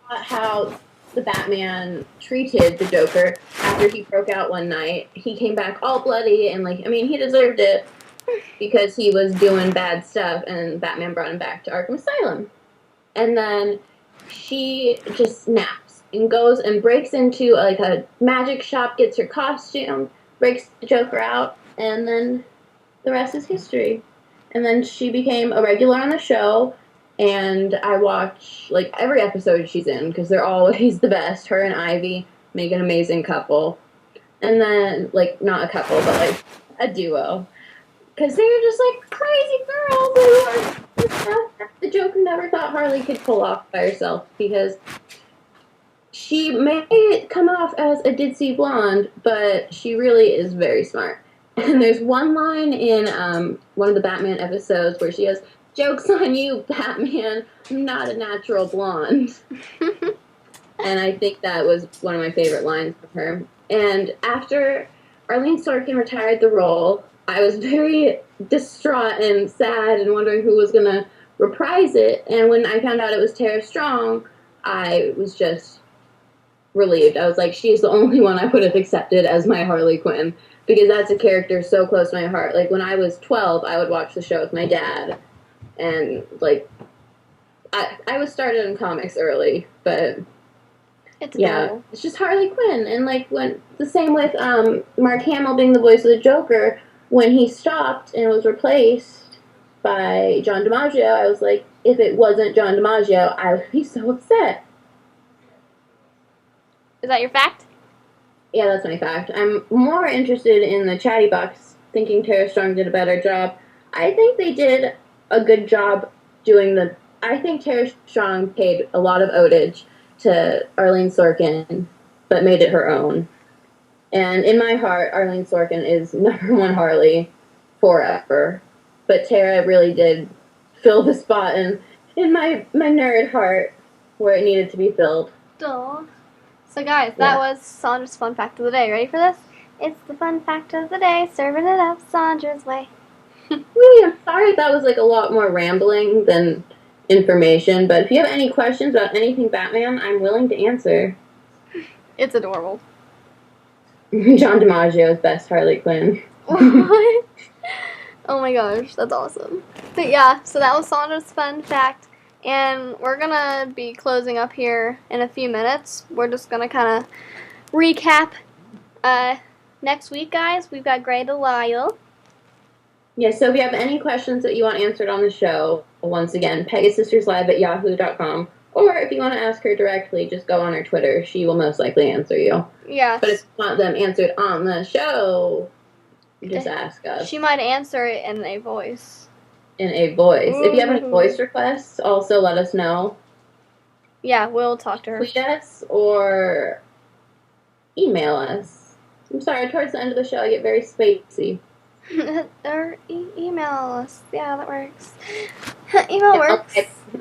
how the Batman treated the Joker after he broke out one night. He came back all bloody and, like, I mean, he deserved it because he was doing bad stuff, and Batman brought him back to Arkham Asylum. And then she just snaps and goes and breaks into, like, a magic shop, gets her costume, breaks the Joker out, and then the rest is history. And then she became a regular on the show, and I watch, like, every episode she's in, because they're always the best. Her and Ivy make an amazing couple. And then, like, not a couple, but, like, a duo. Because they're just, like, crazy girls who are... The Joker never thought Harley could pull off by herself, because she may come off as a ditzy blonde, but she really is very smart. And there's one line in one of the Batman episodes where she goes, "Joke's on you, Batman. I'm not a natural blonde." And I think that was one of my favorite lines of her. And after Arlene Sorkin retired the role, I was very distraught and sad and wondering who was going to reprise it. And when I found out it was Tara Strong, I was just relieved. I was like, she's the only one I would have accepted as my Harley Quinn, because that's a character so close to my heart. Like, when I was 12, I would watch the show with my dad, and, like, I was started in comics early, but It's yeah, adorable. it's just Harley Quinn. And, like, when the same with Mark Hamill being the voice of the Joker, when he stopped and was replaced by John DiMaggio, I was like, if it wasn't John DiMaggio, I would be so upset. Is that your fact? Yeah, that's my fact. I'm more interested in the chatty box, thinking Tara Strong did a better job. I think they did a good job doing the... I think Tara Strong paid a lot of otage to Arlene Sorkin, but made it her own. And in my heart, Arlene Sorkin is #1 Harley forever. But Tara really did fill the spot in my nerd heart where it needed to be filled. Duh. So guys, that was Sondra's fun fact of the day. Ready for this? It's the fun fact of the day, serving it up Sondra's way. Wait, I'm sorry if that was like a lot more rambling than information, but if you have any questions about anything Batman, I'm willing to answer. It's adorable. John DiMaggio's best Harley Quinn. What? Oh my gosh, that's awesome. But yeah, so that was Sondra's fun fact. And we're gonna be closing up here in a few minutes. We're just gonna kind of recap. Next week, guys, we've got Grey Delisle. Yeah, so if you have any questions that you want answered on the show, once again, pegasisterslive@yahoo.com. Or if you want to ask her directly, just go on her Twitter. She will most likely answer you. Yes. But if you want them answered on the show, just ask us. She might answer it in a voice. In a voice. If you have any voice requests, also let us know. Yeah, we'll talk to her. Tweet us or email us. I'm sorry, towards the end of the show I get very spacey. Or email us. Yeah, that works. Email works.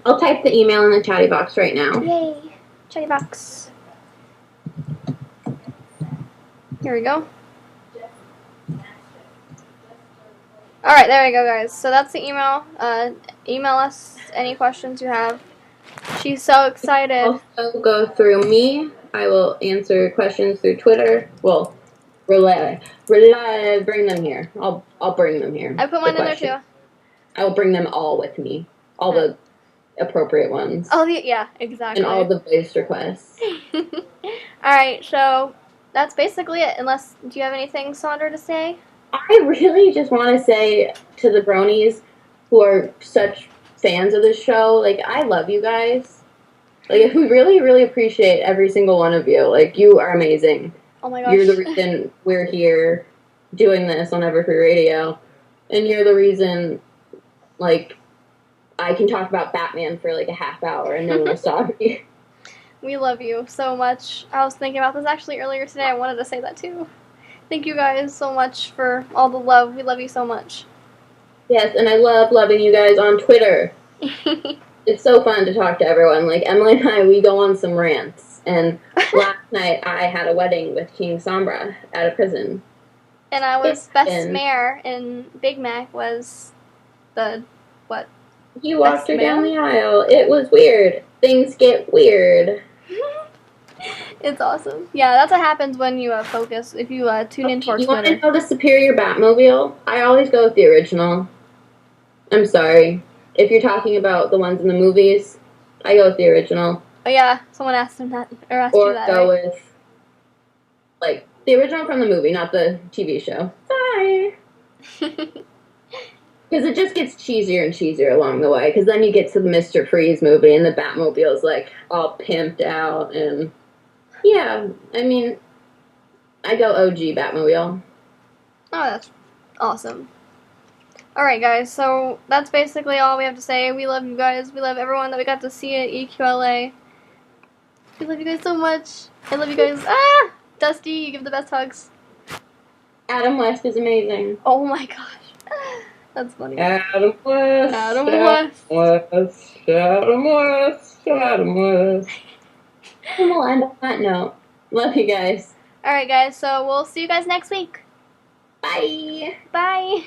I'll type the email in the chatty box right now. Yay. Chatty box. Here we go. Alright, there we go, guys. So that's the email. Email us any questions you have. She's so excited. Also go through me. I will answer questions through Twitter. Well, relay, bring them here. I'll bring them here. I put mine in there too. I will bring them all with me. All the appropriate ones. Oh, yeah, exactly. And all the voice requests. Alright, so that's basically it. Unless, do you have anything, Sondra, to say? I really just want to say to the Bronies who are such fans of this show, like, I love you guys. Like, we really, really appreciate every single one of you. Like, you are amazing. Oh my gosh. You're the reason we're here doing this on Everfree Radio. And you're the reason, like, I can talk about Batman for, like, a half hour and no one will stop me. We love you so much. I was thinking about this actually earlier today. I wanted to say that too. Thank you guys so much for all the love. We love you so much. Yes, and I love loving you guys on Twitter. It's so fun to talk to everyone. Like, Emily and I, we go on some rants. And last night, I had a wedding with King Sombra at a prison. And I was best mare, and Big Mac was the, what? You walked her down the aisle. It was weird. Things get weird. It's awesome. Yeah, that's what happens when you focus, if you tune into our You Twitter. want to know the superior Batmobile? I always go with the original. I'm sorry. If you're talking about the ones in the movies, I go with the original. Oh yeah, someone asked him that, or asked you that, go right? with, like, the original from the movie, not the TV show. Sorry. Because it just gets cheesier and cheesier along the way. Because then you get to the Mr. Freeze movie, and the Batmobile's, like, all pimped out, and... Yeah, I mean, I go OG Batmobile. Oh, that's awesome. Alright, guys, so that's basically all we have to say. We love you guys. We love everyone that we got to see at EQLA. We love you guys so much. I love you guys. Ah! Dusty, you give the best hugs. Adam West is amazing. Oh my gosh. That's funny. Adam West. Adam West. Adam West. Adam West. And we'll end on that note. Love you guys. Alright, guys, so we'll see you guys next week. Bye. Bye.